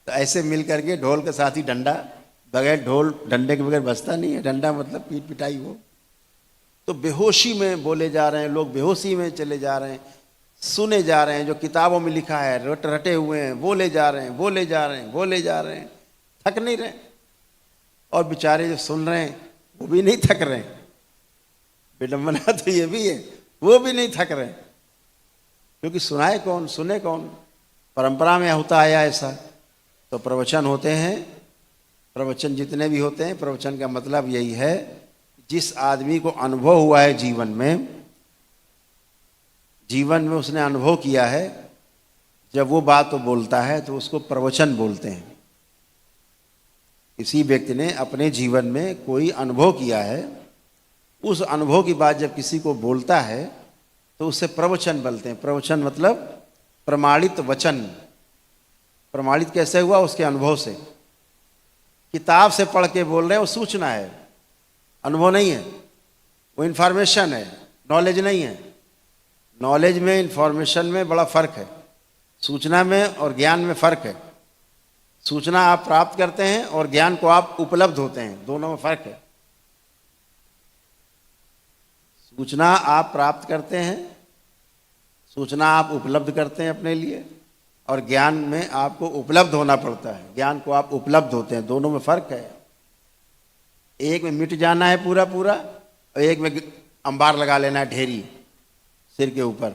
तो ऐसे मिल करके ढोल के साथ ही डंडा, बगैर ढोल डंडे के बगैर बजता नहीं है, डंडा मतलब पीट पिटाई हो। तो बेहोशी में बोले जा रहे हैं लोग, बेहोशी में चले जा रहे हैं, सुने जा रहे हैं, जो किताबों में लिखा है रटे हुए हैं, बोले जा रहे हैं, बोले जा रहे हैं, बोले जा रहे हैं, थक नहीं रहे। और बेचारे जो सुन रहे हैं वो भी नहीं थक रहे हैं, विडंबना तो ये भी है, वो भी नहीं थक रहे, क्योंकि सुनाए कौन, सुने कौन। परंपरा में होता आया ऐसा। तो प्रवचन होते हैं, प्रवचन जितने भी होते हैं, प्रवचन का मतलब यही है, जिस आदमी को अनुभव हुआ है जीवन में उसने अनुभव किया है, जब वो बात तो बोलता है तो उसको प्रवचन बोलते हैं। किसी व्यक्ति ने अपने जीवन में कोई अनुभव किया है, उस अनुभव की बात जब किसी को बोलता है तो उससे प्रवचन बोलते हैं। प्रवचन मतलब प्रमाणित वचन। प्रमाणित कैसे हुआ? उसके अनुभव से। किताब से पढ़ के बोल रहे हैं वो सूचना है, अनुभव नहीं है, वो इन्फॉर्मेशन है, नॉलेज नहीं है। नॉलेज में, इन्फॉर्मेशन में बड़ा फर्क है, सूचना में और ज्ञान में फर्क है। सूचना आप प्राप्त करते हैं और ज्ञान को आप उपलब्ध होते हैं, दोनों में फर्क है। सूचना आप प्राप्त करते हैं, सूचना आप उपलब्ध करते हैं अपने लिए, और ज्ञान में आपको उपलब्ध होना पड़ता है, ज्ञान को आप उपलब्ध होते हैं, दोनों में फर्क है। एक में मिट जाना है पूरा पूरा, और एक में अंबार लगा लेना है ढेरी सिर के ऊपर।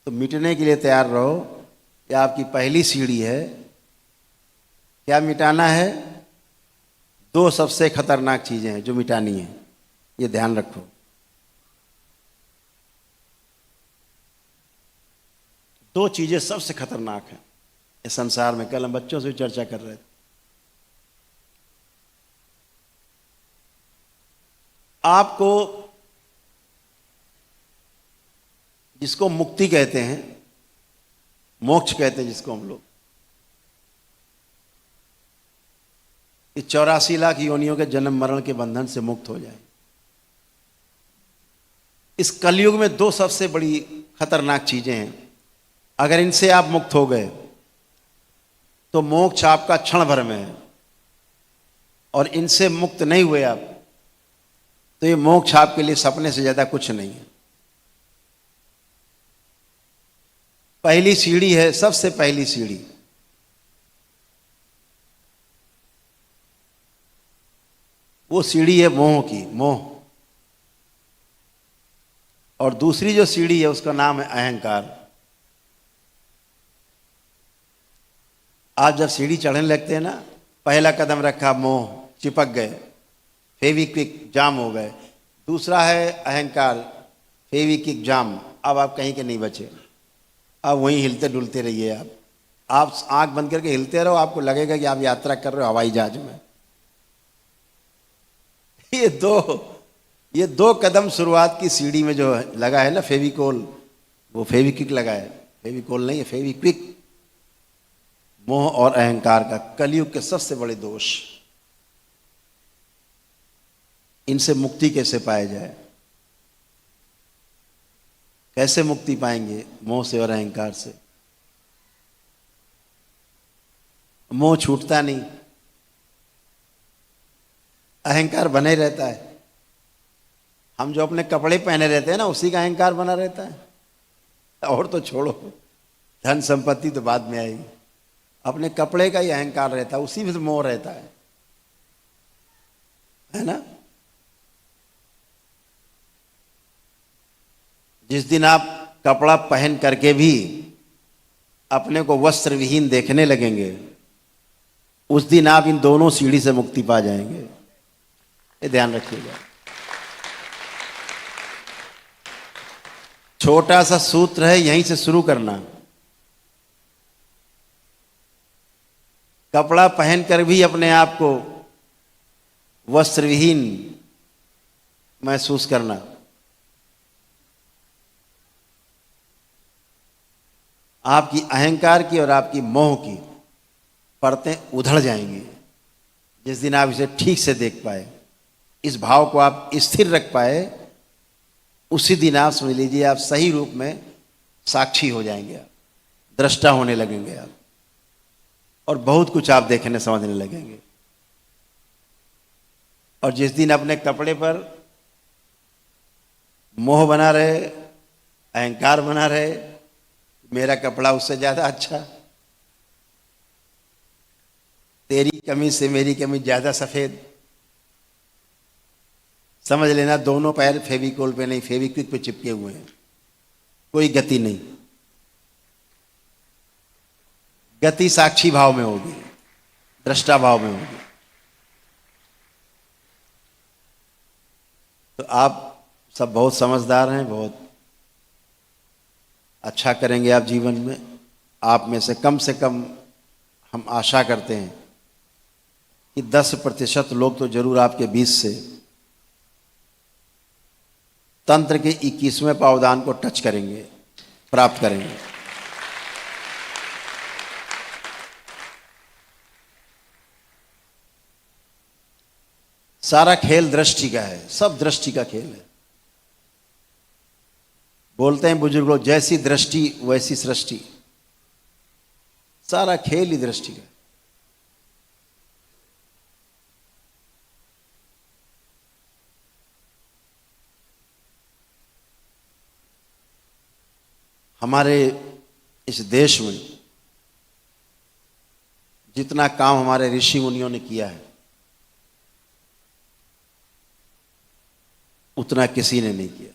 तो मिटने के लिए तैयार रहो, यह आपकी पहली सीढ़ी है। क्या मिटाना है? दो सबसे खतरनाक चीजें हैं जो मिटानी है, ये ध्यान रखो। दो चीजें सबसे खतरनाक हैं इस संसार में। कल हम बच्चों से चर्चा कर रहे थे। आपको जिसको मुक्ति कहते हैं, मोक्ष कहते हैं जिसको हम लोग, कि 84 लाख योनियों के जन्म मरण के बंधन से मुक्त हो जाए। इस कलयुग में दो सबसे बड़ी खतरनाक चीजें हैं। अगर इनसे आप मुक्त हो गए तो मोक्ष आपका क्षण भर में है, और इनसे मुक्त नहीं हुए आप तो ये मोक्ष आपके लिए सपने से ज्यादा कुछ नहीं है। पहली सीढ़ी है, सबसे पहली सीढ़ी, वो सीढ़ी है मोह की, मोह। और दूसरी जो सीढ़ी है उसका नाम है अहंकार। आप जब सीढ़ी चढ़ने लगते हैं ना, पहला कदम रखा मोह, चिपक गए, फेविक्विक जाम हो गए। दूसरा है अहंकार, फेविक्विक जाम, अब आप कहीं के नहीं बचे, अब वहीं हिलते डुलते रहिए। आप आंख बंद करके हिलते रहो, आपको लगेगा कि आप यात्रा कर रहे हो हवाई जहाज में। ये दो कदम शुरुआत की सीढ़ी में जो लगा है ना फेविकोल, वो फेविक्विक लगा है, फेविकोल नहीं है, फेविक्विक। मोह और अहंकार का कलयुग के सबसे बड़े दोष। इनसे मुक्ति कैसे पाया जाए? कैसे मुक्ति पाएंगे मोह से और अहंकार से? मोह छूटता नहीं, अहंकार बने रहता है। हम जो अपने कपड़े पहने रहते हैं ना, उसी का अहंकार बना रहता है। और तो छोड़ो, धन संपत्ति तो बाद में आएगी, अपने कपड़े का ही अहंकार रहता है, उसी में तो मोह रहता है ना। जिस दिन आप कपड़ा पहन करके भी अपने को वस्त्र विहीन देखने लगेंगे, उस दिन आप इन दोनों सीढ़ी से मुक्ति पा जाएंगे। ये ध्यान रखिएगा। छोटा सा सूत्र है, यहीं से शुरू करना। कपड़ा पहनकर भी अपने आप को वस्त्र विहीन महसूस करना। आपकी अहंकार की और आपकी मोह की परतें उधड़ जाएंगी जिस दिन आप इसे ठीक से देख पाए, इस भाव को आप स्थिर रख पाए, उसी दिन आप समझ लीजिए आप सही रूप में साक्षी हो जाएंगे, आप दृष्टा होने लगेंगे आप, और बहुत कुछ आप देखने समझने लगेंगे। और जिस दिन अपने कपड़े पर मोह बना रहे, अहंकार बना रहे, मेरा कपड़ा उससे ज्यादा अच्छा, तेरी कमीज से मेरी कमीज ज्यादा सफेद, समझ लेना दोनों पैर फेविकोल पे नहीं, फेविक्विक पे चिपके हुए हैं, कोई गति नहीं। गति साक्षी भाव में होगी, दृष्टा भाव में होगी। तो आप सब बहुत समझदार हैं, बहुत अच्छा करेंगे आप जीवन में। आप में से कम हम आशा करते हैं कि 10% लोग तो जरूर आपके बीच से तंत्र के 21वें पावदान को टच करेंगे, प्राप्त करेंगे। सारा खेल दृष्टि का है, सब दृष्टि का खेल है। बोलते हैं बुजुर्ग लोग, जैसी दृष्टि वैसी सृष्टि। सारा खेल ही दृष्टि का। हमारे इस देश में जितना काम हमारे ऋषि मुनियों ने किया है, उतना किसी ने नहीं किया।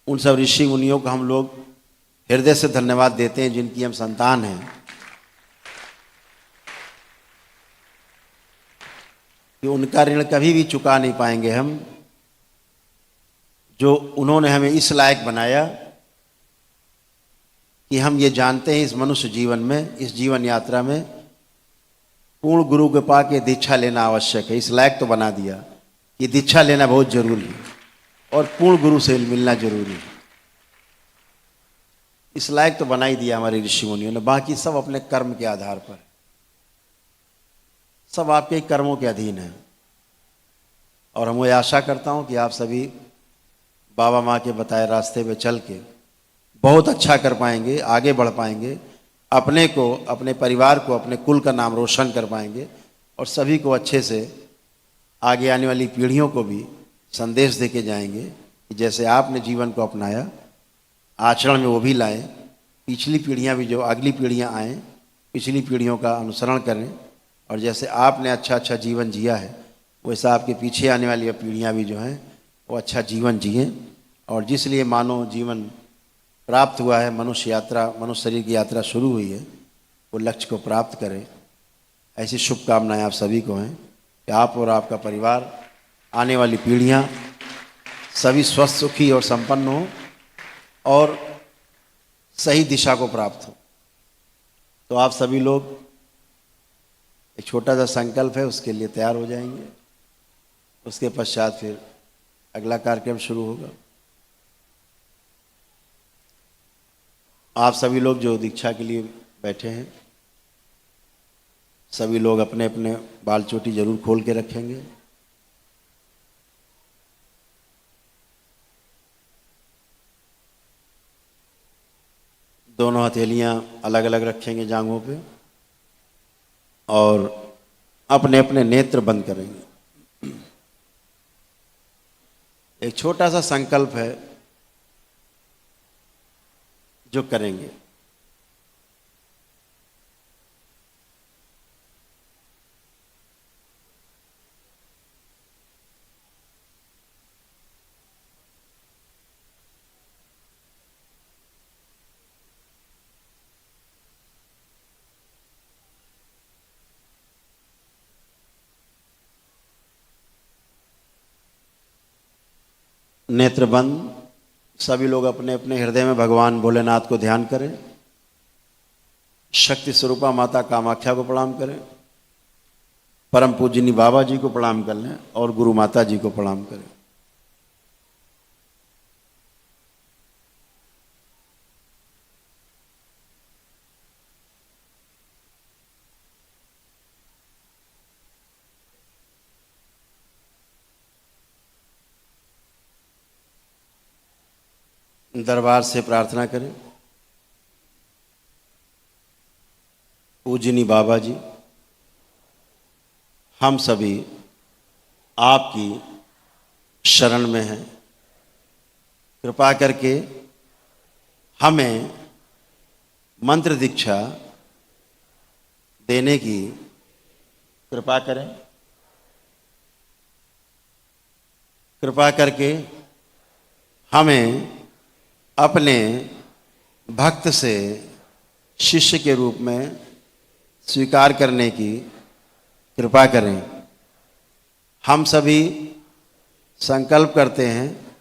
उन सब ऋषि मुनियों को हम लोग हृदय से धन्यवाद देते हैं, जिनकी हम संतान हैं, कि उनका ऋण कभी भी चुका नहीं पाएंगे हम, जो उन्होंने हमें इस लायक बनाया कि हम ये जानते हैं इस मनुष्य जीवन में, इस जीवन यात्रा में पूर्ण गुरु के पा के दीक्षा लेना आवश्यक है। इस लायक तो बना दिया कि दीक्षा लेना बहुत जरूरी है और पूर्ण गुरु से मिलना जरूरी है। इस लायक तो बना ही दिया हमारे ऋषि मुनियों ने। बाकी सब अपने कर्म के आधार पर, सब आपके कर्मों के अधीन है। और हम ये आशा करता हूं कि आप सभी बाबा माँ के बताए रास्ते पे चल के बहुत अच्छा कर पाएंगे, आगे बढ़ पाएंगे, अपने को, अपने परिवार को, अपने कुल का नाम रोशन कर पाएंगे, और सभी को अच्छे से आगे आने वाली पीढ़ियों को भी संदेश दे के जाएंगे कि जैसे आपने जीवन को अपनाया, आचरण में वो भी लाएं, पिछली पीढ़ियां भी, जो अगली पीढ़ियां आएँ, पिछली पीढ़ियों का अनुसरण करें, और जैसे आपने अच्छा अच्छा जीवन जिया है वैसा आपके पीछे आने वाली पीढ़ियाँ भी जो हैं वो अच्छा जीवन जिएं, और जिस लिए मानव जीवन प्राप्त हुआ है, मनुष्य यात्रा, मनुष्य शरीर की यात्रा शुरू हुई है, वो लक्ष्य को प्राप्त करें। ऐसी शुभकामनाएं आप सभी को हैं कि आप और आपका परिवार, आने वाली पीढ़ियाँ सभी स्वस्थ, सुखी और संपन्न हो और सही दिशा को प्राप्त हो। तो आप सभी लोग एक छोटा सा संकल्प है, उसके लिए तैयार हो जाएंगे। उसके पश्चात फिर अगला कार्यक्रम शुरू होगा। आप सभी लोग जो दीक्षा के लिए बैठे हैं, सभी लोग अपने अपने बाल चोटी जरूर खोल के रखेंगे। दोनों हथेलियां अलग अलग रखेंगे जांघों पे और अपने अपने नेत्र बंद करेंगे। एक छोटा सा संकल्प है जो करेंगे। नेत्र बंद, सभी लोग अपने अपने हृदय में भगवान भोलेनाथ को ध्यान करें। शक्ति स्वरूपा माता कामाख्या को प्रणाम करें। परम पूजनी बाबा जी को प्रणाम कर लें और गुरु माता जी को प्रणाम करें। दरबार से प्रार्थना करें। पूजनी बाबा जी, हम सभी आपकी शरण में हैं। कृपा करके हमें मंत्र दीक्षा देने की कृपा करें। कृपा करके हमें अपने भक्त से शिष्य के रूप में स्वीकार करने की कृपा करें। हम सभी संकल्प करते हैं,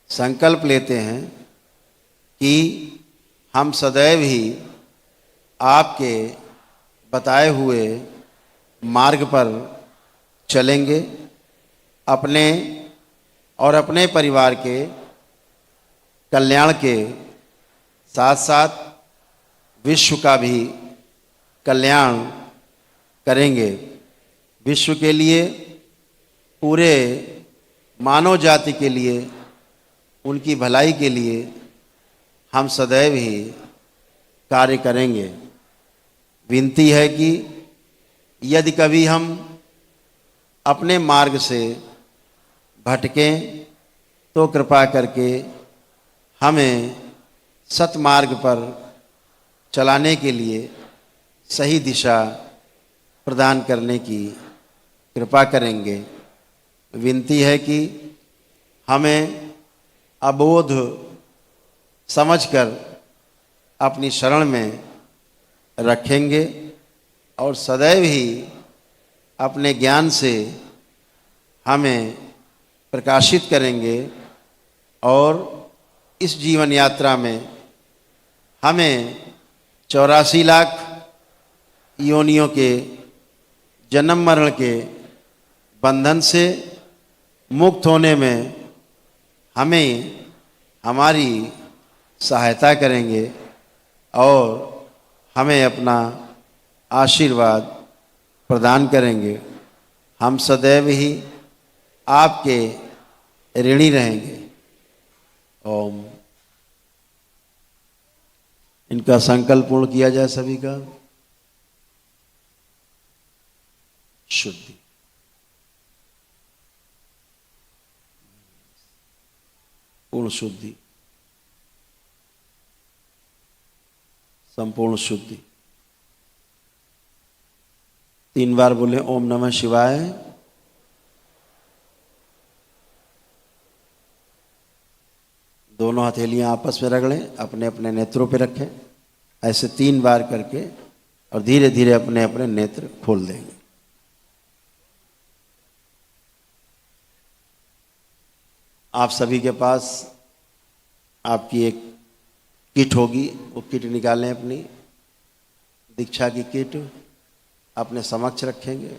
संकल्प लेते हैं कि हम सदैव ही आपके बताए हुए मार्ग पर चलेंगे। अपने और अपने परिवार के कल्याण के साथ साथ विश्व का भी कल्याण करेंगे। विश्व के लिए, पूरे मानव जाति के लिए, उनकी भलाई के लिए हम सदैव ही कार्य करेंगे। विनती है कि यदि कभी हम अपने मार्ग से भटकें तो कृपा करके हमें सतमार्ग पर चलाने के लिए सही दिशा प्रदान करने की कृपा करेंगे। विनती है कि हमें अबोध समझकर अपनी शरण में रखेंगे और सदैव ही अपने ज्ञान से हमें प्रकाशित करेंगे और इस जीवन यात्रा में हमें 84 लाख योनियों के जन्म मरण के बंधन से मुक्त होने में हमें हमारी सहायता करेंगे और हमें अपना आशीर्वाद प्रदान करेंगे। हम सदैव ही आपके ऋणी रहेंगे। ओम। इनका संकल्प पूर्ण किया जाए सभी का। शुद्धि, पूर्ण शुद्धि, संपूर्ण शुद्धि। 3 बार बोले ओम नमः शिवाय। दोनों हथेलियां आपस में रगड़ें, अपने अपने नेत्रों पे रखें, ऐसे 3 बार करके, और धीरे धीरे अपने अपने नेत्र खोल देंगे। आप सभी के पास आपकी एक किट होगी, वो किट निकालें, अपनी दीक्षा की किट अपने समक्ष रखेंगे।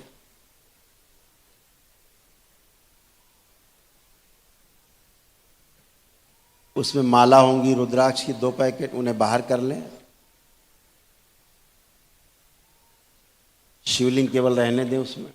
उसमें माला होंगी रुद्राक्ष की 2 पैकेट, उन्हें बाहर कर लें। शिवलिंग केवल रहने दें उसमें।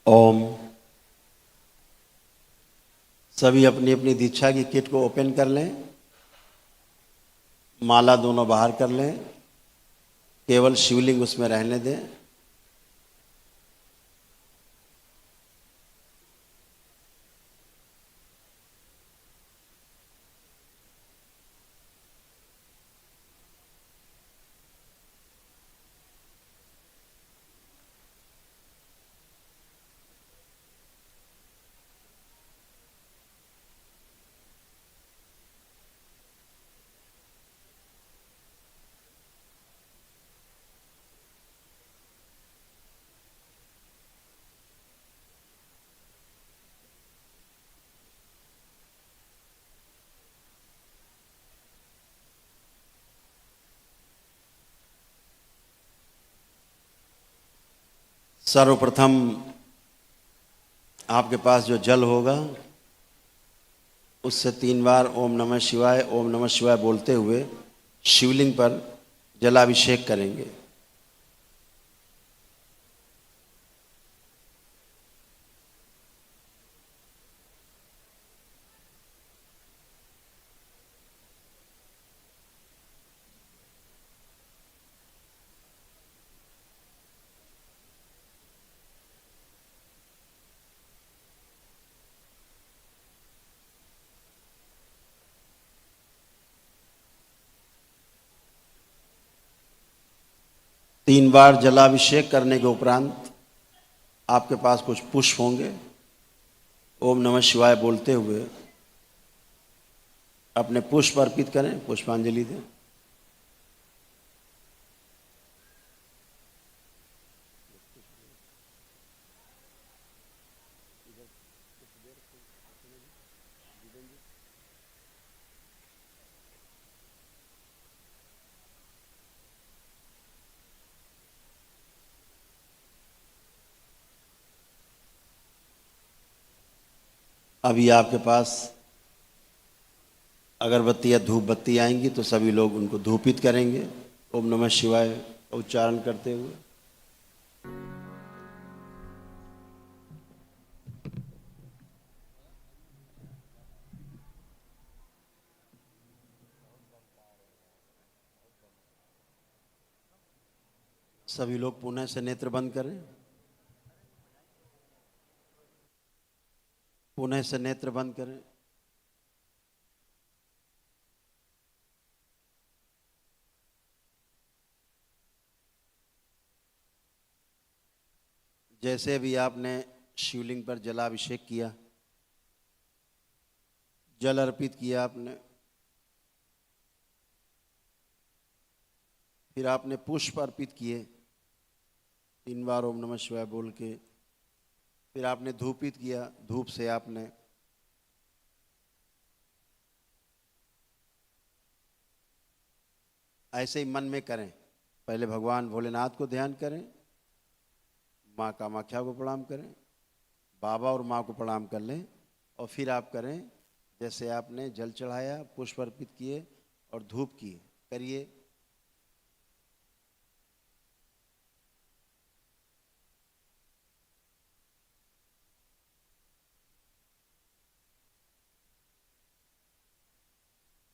ओम। सभी अपनी अपनी दीक्षा की किट को ओपन कर लें, माला दोनों बाहर कर लें, केवल शिवलिंग उसमें रहने दें। सर्वप्रथम आपके पास जो जल होगा उससे 3 बार ओम नमः शिवाय, ओम नमः शिवाय बोलते हुए शिवलिंग पर जलाभिषेक करेंगे। तीन बार जलाभिषेक करने के उपरांत आपके पास कुछ पुष्प होंगे। ओम नमः शिवाय बोलते हुए अपने पुष्प अर्पित करें, पुष्पांजलि दें। अभी आपके पास अगरबत्ती या धूप बत्ती आएंगी तो सभी लोग उनको धूपित करेंगे ओम नमः शिवाय का उच्चारण करते हुए। सभी लोग पुनः से नेत्र बंद करें, पुनः से नेत्र बंद करें। जैसे भी आपने शिवलिंग पर जलाभिषेक किया, जल अर्पित किया आपने, फिर आपने पुष्प अर्पित किए 3 बार ओम नमः शिवाय बोल के, फिर आपने धूपित किया, धूप से आपने ऐसे ही मन में करें। पहले भगवान भोलेनाथ को ध्यान करें, माँ कामाख्या को प्रणाम करें, बाबा और माँ को प्रणाम कर लें, और फिर आप करें जैसे आपने जल चढ़ाया, पुष्प अर्पित किए और धूप किए, करिए।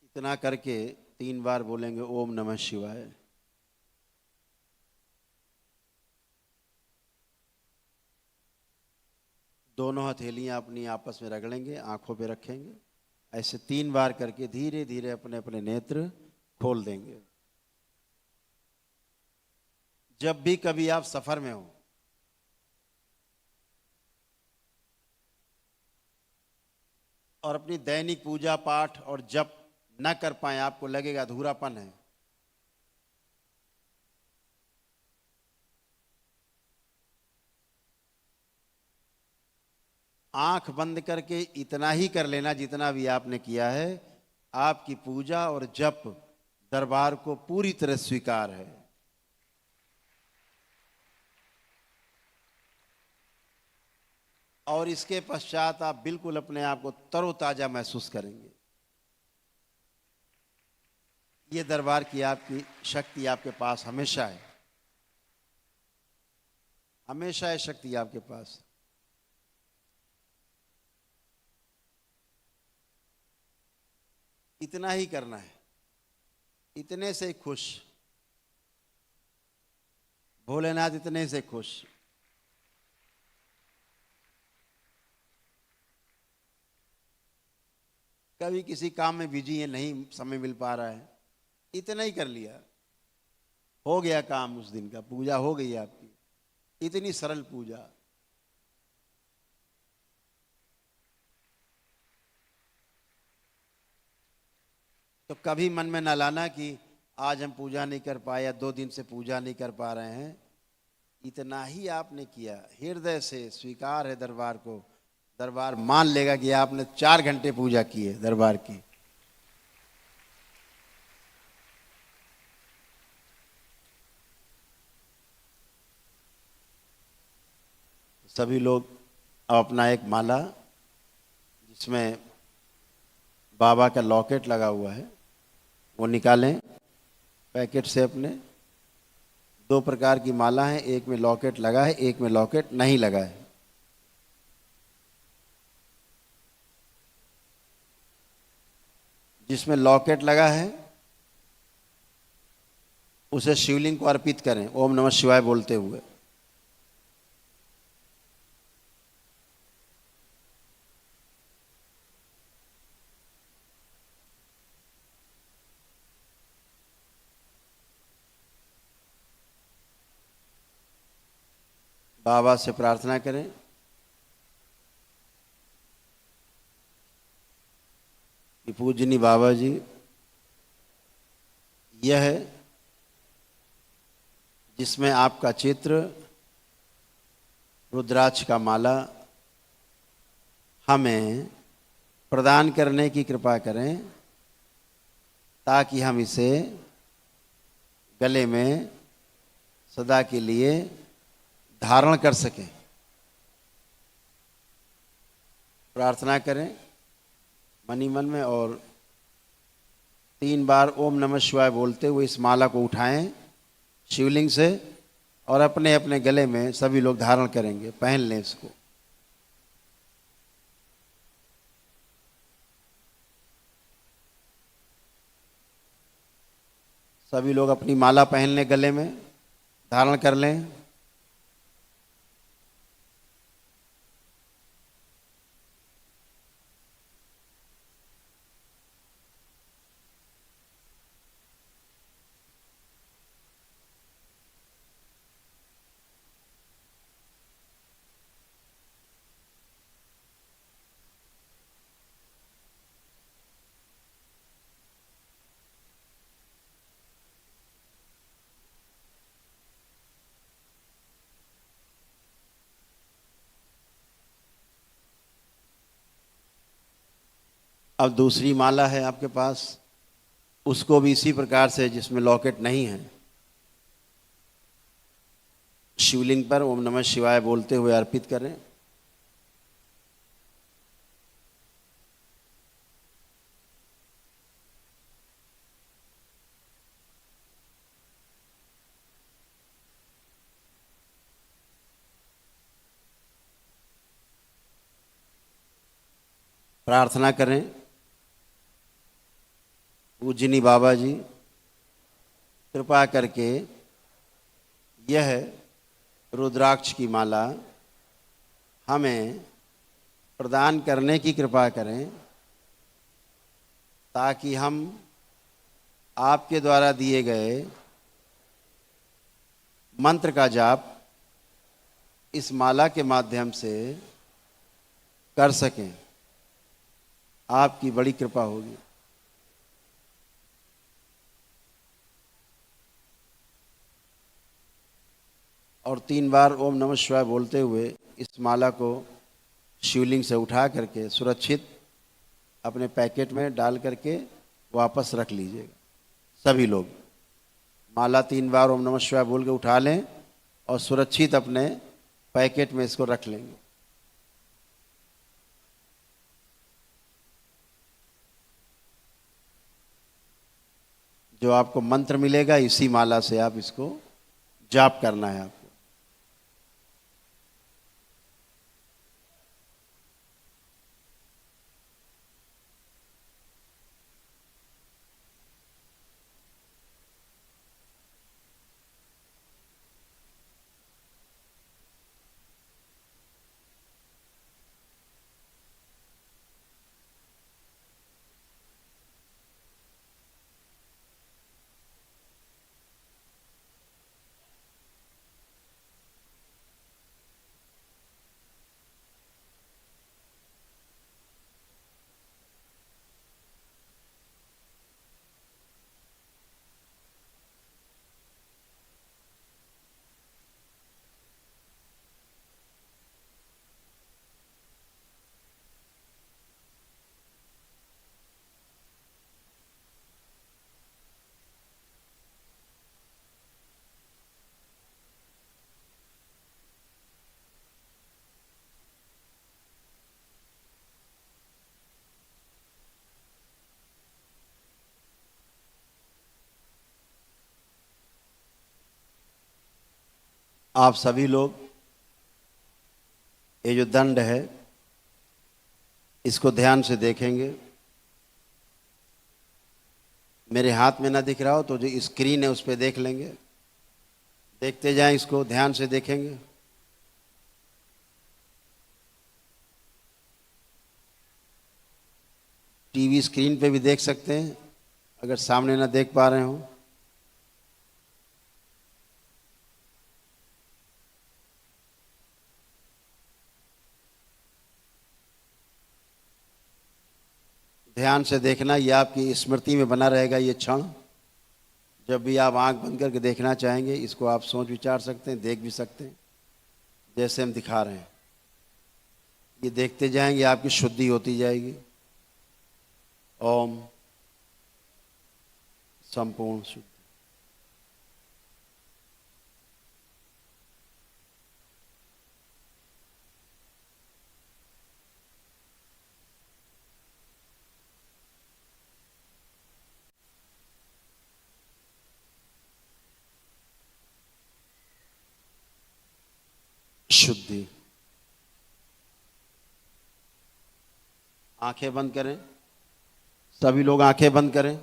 इतना करके 3 बार बोलेंगे ओम नमः शिवाय। दोनों हथेलियां अपनी आपस में रगड़ेंगे, आंखों पे रखेंगे। ऐसे 3 बार करके धीरे धीरे अपने अपने नेत्र खोल देंगे। जब भी कभी आप सफर में हो, और अपनी दैनिक पूजा पाठ और जप न कर पाए, आपको लगेगा अधूरापन है, आंख बंद करके इतना ही कर लेना जितना भी आपने किया है। आपकी पूजा और जप दरबार को पूरी तरह स्वीकार है। और इसके पश्चात आप बिल्कुल अपने आप को तरोताजा महसूस करेंगे। ये दरबार की आपकी शक्ति आपके पास हमेशा है, हमेशा है शक्ति आपके पास। इतना ही करना है, इतने से खुश, भोलेनाथ इतने से खुश। कभी किसी काम में बिजी है, नहीं समय मिल पा रहा है, इतना ही कर लिया, हो गया काम उस दिन का, पूजा हो गई आपकी। इतनी सरल पूजा। तो कभी मन में न लाना कि आज हम पूजा नहीं कर पाए या 2 दिन से पूजा नहीं कर पा रहे हैं। इतना ही आपने किया, हृदय से स्वीकार है दरबार को। दरबार मान लेगा कि आपने 4 घंटे पूजा की है दरबार की। सभी लोग अब अपना एक माला, जिसमें बाबा का लॉकेट लगा हुआ है, वो निकालें पैकेट से अपने। 2 प्रकार की माला है, एक में लॉकेट लगा है, एक में लॉकेट नहीं लगा है। जिसमें लॉकेट लगा है उसे शिवलिंग को अर्पित करें ओम नमः शिवाय बोलते हुए। बाबा से प्रार्थना करें कि पूजनी बाबा जी, यह है जिसमें आपका चित्र, रुद्राक्ष का माला हमें प्रदान करने की कृपा करें, ताकि हम इसे गले में सदा के लिए धारण कर सकें। प्रार्थना करें मनी मन में, और 3 बार ओम नमः शिवाय बोलते हुए इस माला को उठाएं शिवलिंग से और अपने अपने गले में सभी लोग धारण करेंगे, पहन लें इसको। सभी लोग अपनी माला पहन लें, गले में धारण कर लें। अब दूसरी माला है आपके पास, उसको भी इसी प्रकार से, जिसमें लॉकेट नहीं है, शिवलिंग पर ओम नमः शिवाय बोलते हुए अर्पित करें। प्रार्थना करें पूजनी बाबा जी, कृपा करके यह रुद्राक्ष की माला हमें प्रदान करने की कृपा करें, ताकि हम आपके द्वारा दिए गए मंत्र का जाप इस माला के माध्यम से कर सकें। आपकी बड़ी कृपा होगी। और 3 बार ओम नमः शिवाय बोलते हुए इस माला को शिवलिंग से उठा करके सुरक्षित अपने पैकेट में डाल करके वापस रख लीजिएगा। सभी लोग माला 3 बार ओम नमः शिवाय बोल के उठा लें और सुरक्षित अपने पैकेट में इसको रख लेंगे। जो आपको मंत्र मिलेगा इसी माला से आप इसको जाप करना है आपको। आप सभी लोग ये जो दंड है इसको ध्यान से देखेंगे। मेरे हाथ में ना दिख रहा हो तो जो स्क्रीन है उस पर देख लेंगे। देखते जाएं, इसको ध्यान से देखेंगे। टीवी स्क्रीन पे भी देख सकते हैं अगर सामने ना देख पा रहे हो। ध्यान से देखना, ये आपकी स्मृति में बना रहेगा। ये क्षण जब भी आप आंख बंद करके देखना चाहेंगे इसको आप सोच विचार सकते हैं, देख भी सकते हैं जैसे हम दिखा रहे हैं। ये देखते जाएंगे, आपकी शुद्धि होती जाएगी। ओम संपूर्ण शुद्धि। शुद्धि। आंखें बंद करें, सभी लोग आंखें बंद करें।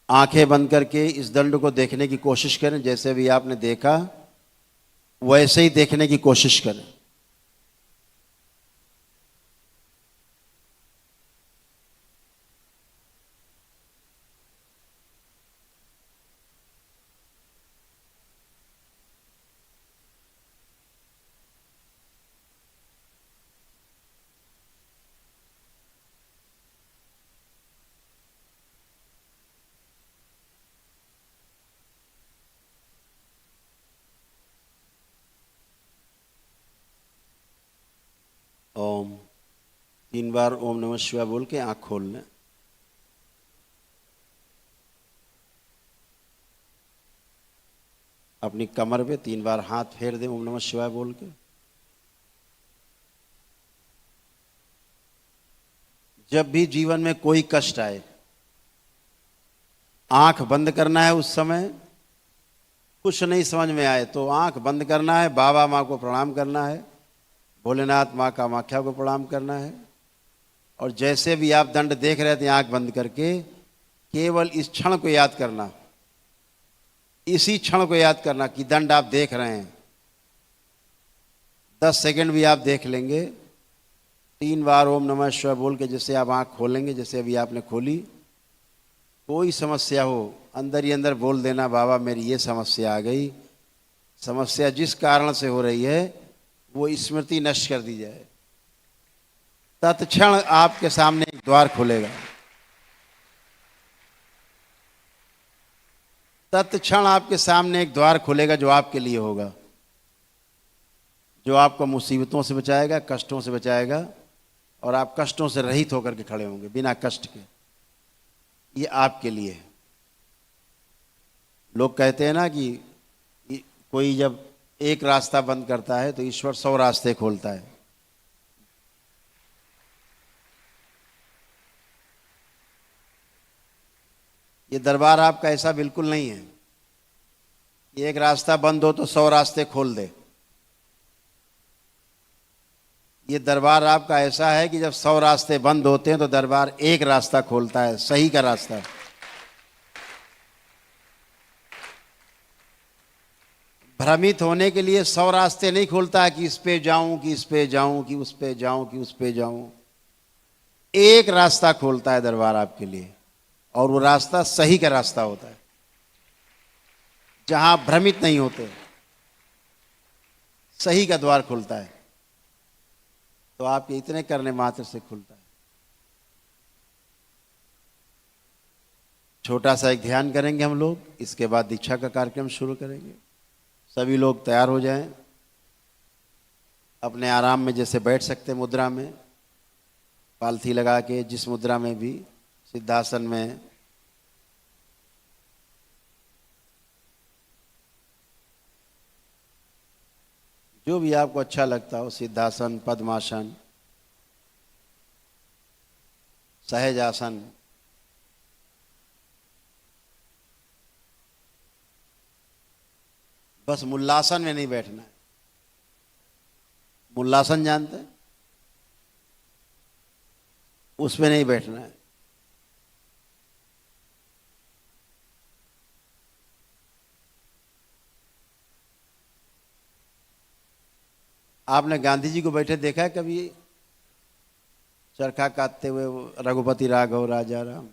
आंखें बंद करके इस दंड को देखने की कोशिश करें। जैसे भी आपने देखा वैसे ही देखने की कोशिश करें। ओम 3 बार ओम नमः शिवाय बोल के आंख खोल लें। अपनी कमर पे 3 बार हाथ फेर दें ओम नमः शिवाय बोल के। जब भी जीवन में कोई कष्ट आए आंख बंद करना है। उस समय कुछ नहीं समझ में आए तो आंख बंद करना है, बाबा माँ को प्रणाम करना है, भोलेनाथ माँ कामाख्या को प्रणाम करना है। और जैसे भी आप दंड देख रहे थे आंख बंद करके केवल इस क्षण को याद करना, इसी क्षण को याद करना कि दंड आप देख रहे हैं। 10 सेकंड भी आप देख लेंगे, 3 बार ओम नमः शिवाय बोल के जैसे आप आँख खोलेंगे, जैसे अभी आपने खोली, कोई समस्या हो अंदर ही अंदर बोल देना, बाबा मेरी ये समस्या आ गई। समस्या जिस कारण से हो रही है वो स्मृति नष्ट कर दी जाए, तत्क्षण आपके सामने एक द्वार खुलेगा। तत्क्षण आपके सामने एक द्वार खुलेगा जो आपके लिए होगा, जो आपको मुसीबतों से बचाएगा, कष्टों से बचाएगा, और आप कष्टों से रहित होकर के खड़े होंगे बिना कष्ट के। ये आपके लिए है। लोग कहते हैं ना कि कोई जब एक रास्ता बंद करता है तो ईश्वर 100 रास्ते खोलता है। ये दरबार आपका ऐसा बिल्कुल नहीं है कि एक रास्ता बंद हो तो 100 रास्ते खोल दे। ये दरबार आपका ऐसा है कि जब 100 रास्ते बंद होते हैं तो दरबार एक रास्ता खोलता है, सही का रास्ता। भ्रमित होने के लिए 100 रास्ते नहीं खोलता है कि इस पे जाऊं, कि इस पे जाऊं, कि उस पे जाऊं, कि उस पे जाऊं। एक रास्ता खोलता है दरबार आपके लिए, और वो रास्ता सही का रास्ता होता है, जहां भ्रमित नहीं होते, सही का द्वार खुलता है। तो आपके इतने करने मात्र से खुलता है। छोटा सा एक ध्यान करेंगे हम लोग, इसके बाद दीक्षा का कार्यक्रम शुरू करेंगे। सभी लोग तैयार हो जाएं, अपने आराम में जैसे बैठ सकते मुद्रा में, पालथी लगा के, जिस मुद्रा में भी, सिद्धासन में, जो भी आपको अच्छा लगता हो, सिद्धासन, पद्मासन, सहज आसन। बस मुल्लासन में नहीं बैठना है। मुल्लासन जानते हैं? उसमें नहीं बैठना है। आपने गांधी जी को बैठे देखा है कभी? चरखा काटते हुए, रघुपति राघव राजा राम,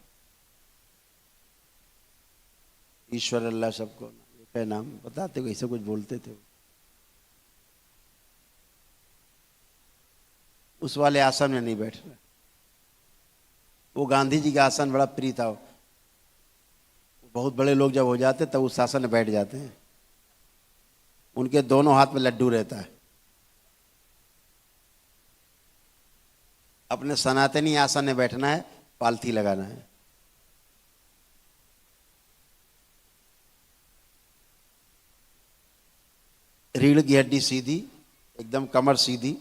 ईश्वर अल्लाह सबको नाम बताते हुए ऐसे कुछ बोलते थे। उस वाले आसन में नहीं बैठना। वो गांधी जी का आसन बड़ा प्रिय था। बहुत बड़े लोग जब हो जाते तब उस आसन में बैठ जाते हैं। उनके दोनों हाथ में लड्डू रहता है। अपने सनातनी आसन में बैठना है, पालथी लगाना है। रीढ़ की हड्डी सीधी, एकदम कमर सीधी।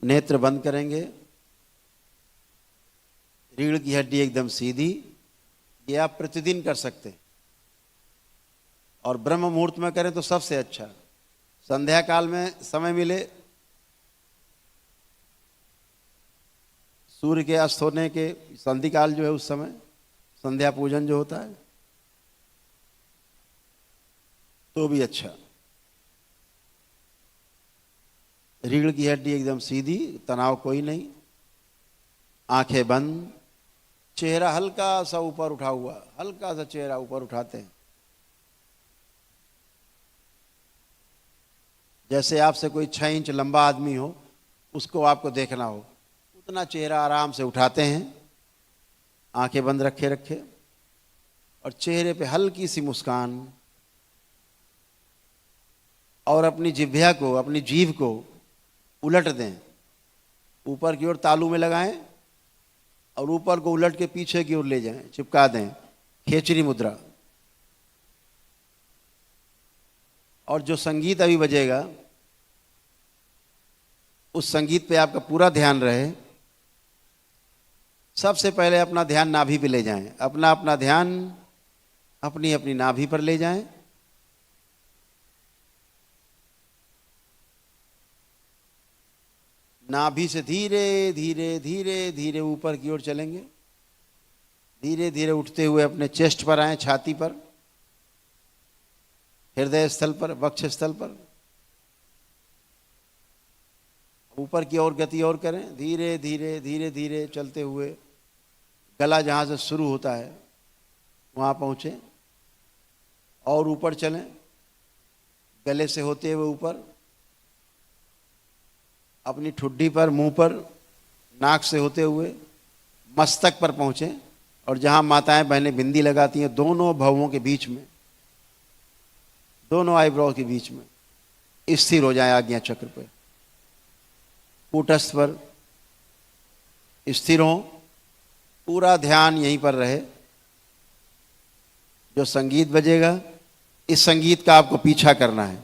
नेत्र बंद करेंगे, रीढ़ की हड्डी एकदम सीधी। ये आप प्रतिदिन कर सकते हैं, और ब्रह्म मुहूर्त में करें तो सबसे अच्छा। संध्या काल में समय मिले, सूर्य के अस्त होने के संधि काल जो है, उस समय संध्या पूजन जो होता है, तो भी अच्छा। रीढ़ की हड्डी एकदम सीधी, तनाव कोई नहीं, आंखें बंद, चेहरा हल्का सा ऊपर उठा हुआ, हल्का सा चेहरा ऊपर उठाते हैं। जैसे आपसे कोई 6 इंच लंबा आदमी हो, उसको आपको देखना हो, उतना चेहरा आराम से उठाते हैं, आंखें बंद रखे रखे, और चेहरे पे हल्की सी मुस्कान, और अपनी जिह्वा को, अपनी जीभ को उलट दें, ऊपर की ओर तालू में लगाएं, और ऊपर को उलट के पीछे की ओर ले जाएं, चिपका दें, खेचरी मुद्रा। और जो संगीत अभी बजेगा, उस संगीत पे आपका पूरा ध्यान रहे। सबसे पहले अपना ध्यान नाभि पे ले जाएं, अपना अपना ध्यान अपनी अपनी नाभि पर ले जाएं। नाभि से धीरे धीरे धीरे धीरे ऊपर की ओर चलेंगे। धीरे धीरे उठते हुए अपने चेस्ट पर आए, छाती पर, हृदय स्थल पर, वक्ष स्थल पर। ऊपर की ओर गति और करें, धीरे धीरे धीरे धीरे चलते हुए गला जहाँ से शुरू होता है वहाँ पहुँचे और ऊपर चलें। गले से होते हुए ऊपर अपनी ठुड्डी पर, मुंह पर, नाक से होते हुए मस्तक पर पहुँचें और जहाँ माताएं बहनें बिंदी लगाती हैं दोनों भवों के बीच में, दोनों आईब्रो के बीच में स्थिर हो जाए आज्ञा चक्र पर, कूटस्थ पर स्थिर हो। पूरा ध्यान यहीं पर रहे। जो संगीत बजेगा इस संगीत का आपको पीछा करना है।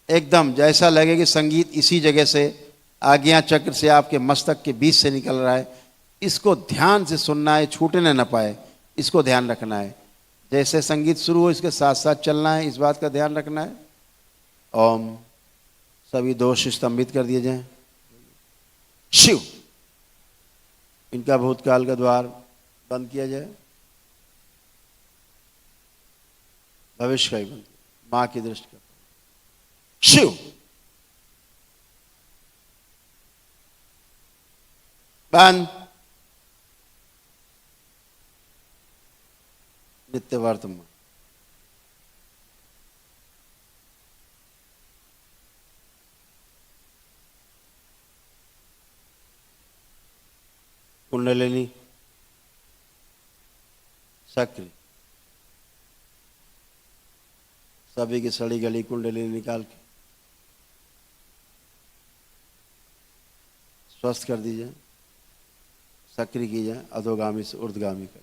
एकदम जैसा लगे कि संगीत इसी जगह से आज्ञा चक्र से आपके मस्तक के बीच से निकल रहा है, इसको ध्यान से सुनना है, छूटने न पाए, इसको ध्यान रखना है। जैसे संगीत शुरू हो इसके साथ साथ चलना है, इस बात का ध्यान रखना है। ओम। सभी दोष स्तंभित कर दिए जाएं। शिव। इनका भूतकाल का द्वार बंद किया जाए, भविष्य का ही बंद, मां की दृष्टि का। शिव। बंद। नित्य वर्तमान। कुंडलिनी सक्रिय। सभी की सड़ी गली कुंडलिनी निकाल के स्वस्थ कर दीजिए, सक्रिय कीजिए, अधोगामी से ऊर्ध्वगामी कर।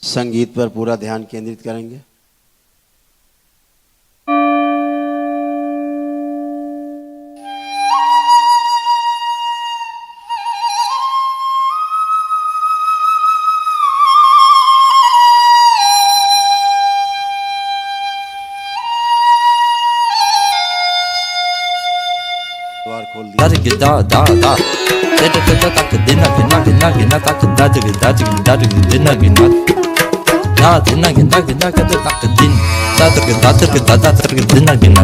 संगीत पर पूरा ध्यान केंद्रित करेंगे। द्वार खोल दिया। da da da da da da da da dinna ginna ginna ginna da da da da da dinna ginna da dinna ginna ginna da da din da da dinna ginna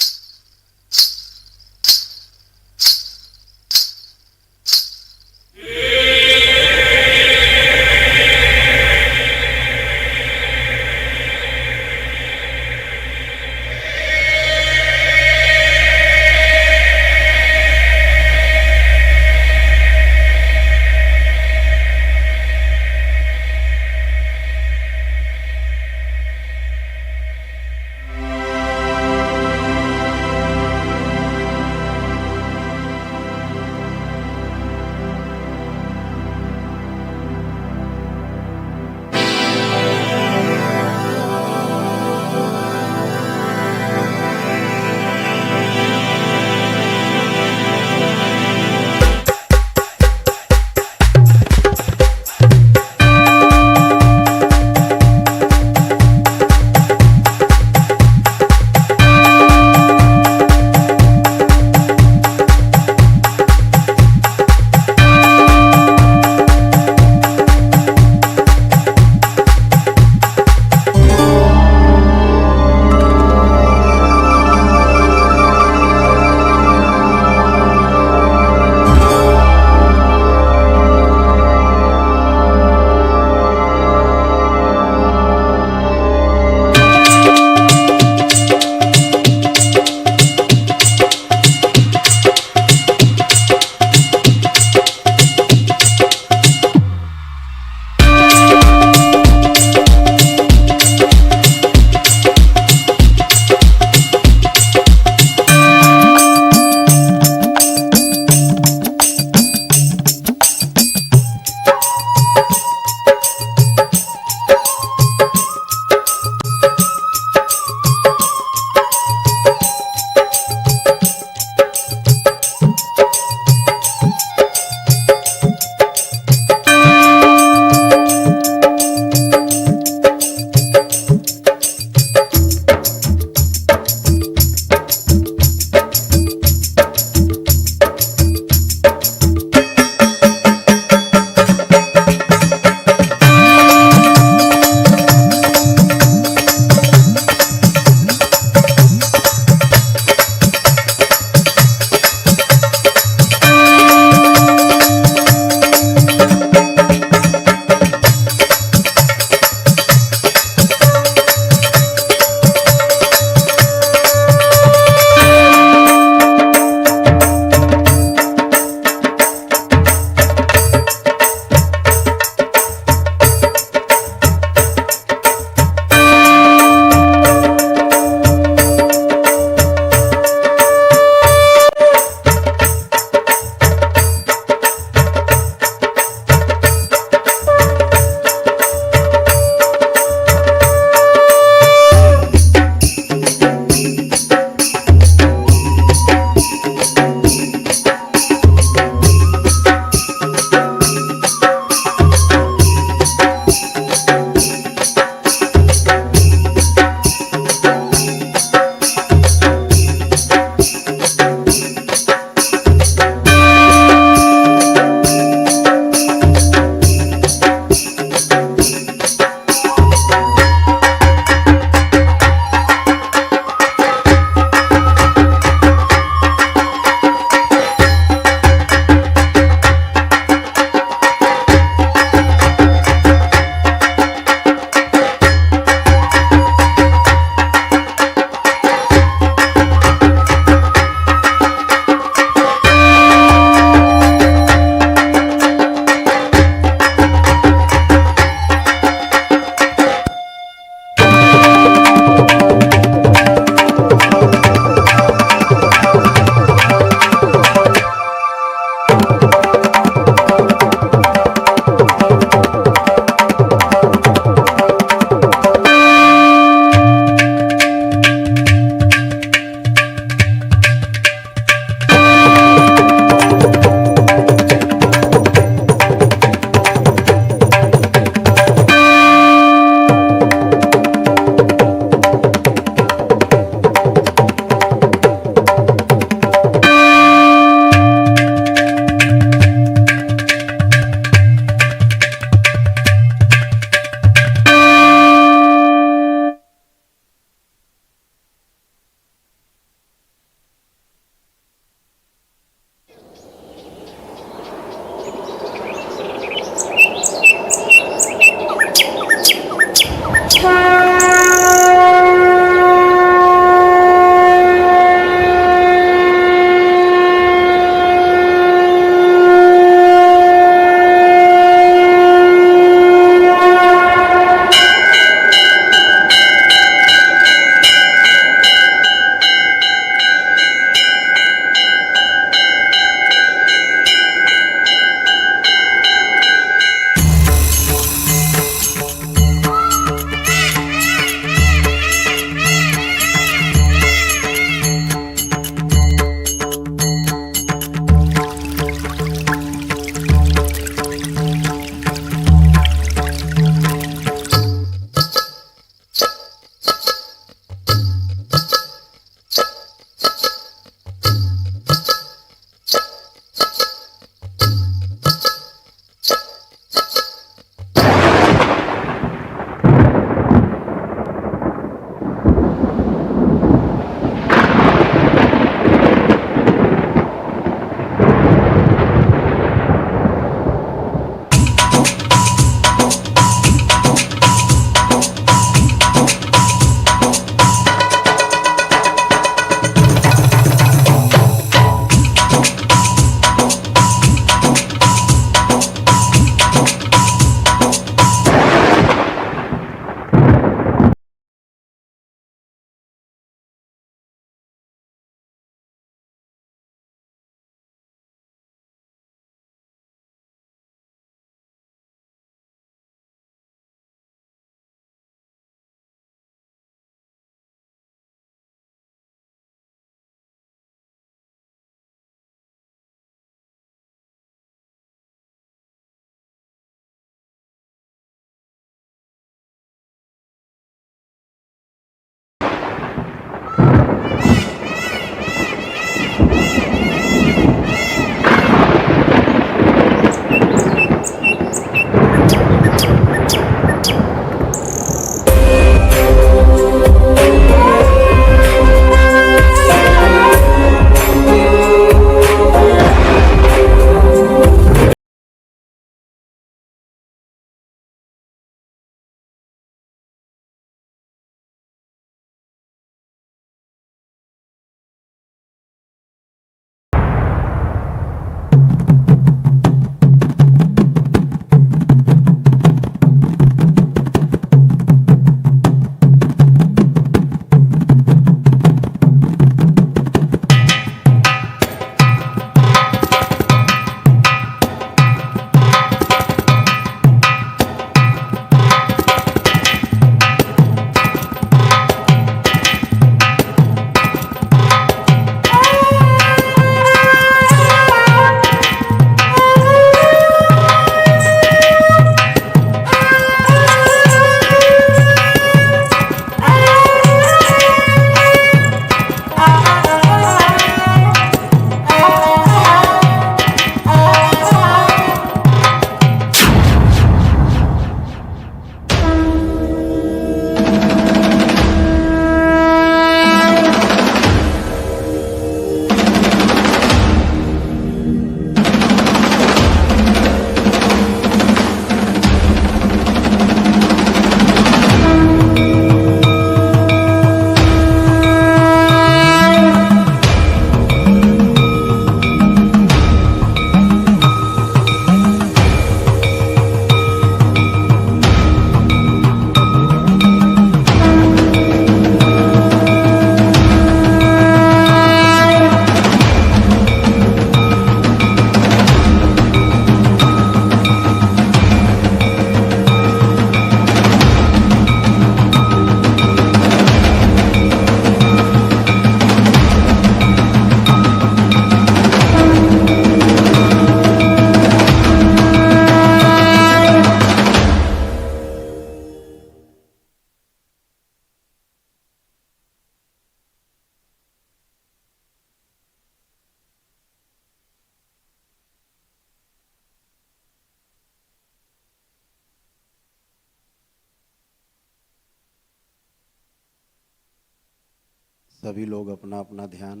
सभी लोग अपना अपना ध्यान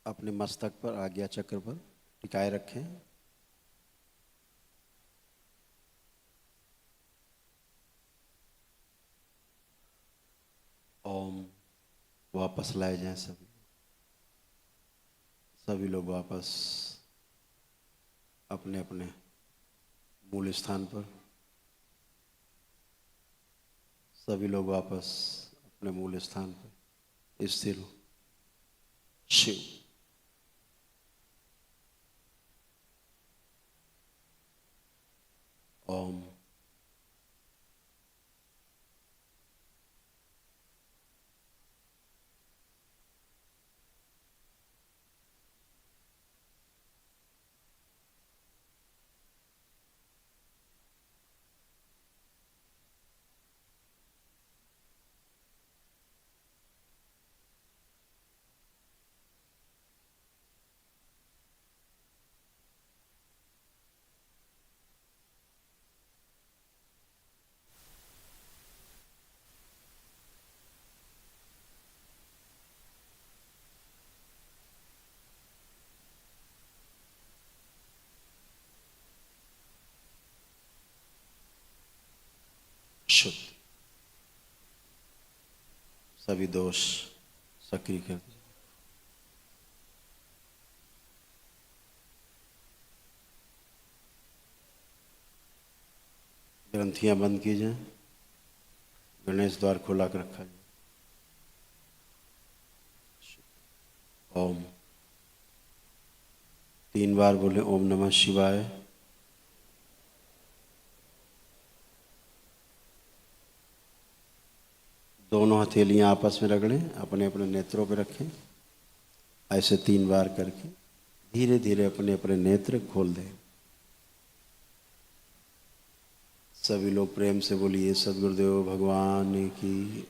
अपने मस्तक पर, आज्ञा चक्र पर टिकाए रखें। ओम वापस लाए जाएं सभी। सभी लोग वापस अपने अपने मूल स्थान पर। सभी लोग वापस अपने मूल स्थान पर स्थिर हो। शिव। ओम। शुद्ध। सभी दोष सक्रिय कर दीजिए। ग्रंथियां बंद की जाएं। गणेश द्वार खोला कर रखा जाए। ओम। 3 बार बोले ओम नमः शिवाय। दोनों हथेलियां आपस में रगड़ें, अपने अपने नेत्रों पर रखें। ऐसे 3 बार करके धीरे धीरे अपने अपने नेत्र खोल दें। सभी लोग प्रेम से बोलिए सद्गुरुदेव भगवान की।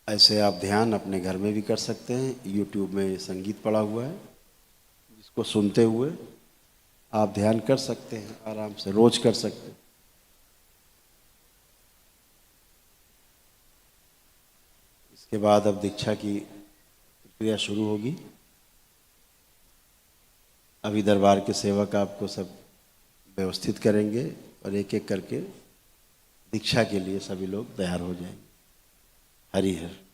ऐसे आप ध्यान अपने घर में भी कर सकते हैं। YouTube में संगीत पड़ा हुआ है, जिसको सुनते हुए आप ध्यान कर सकते हैं। आराम से रोज कर सकते हैं। इसके बाद अब दीक्षा की प्रक्रिया शुरू होगी। अभी दरबार के सेवक आपको सब व्यवस्थित करेंगे और एक एक करके दीक्षा के लिए सभी लोग तैयार हो जाएंगे। हरि हर।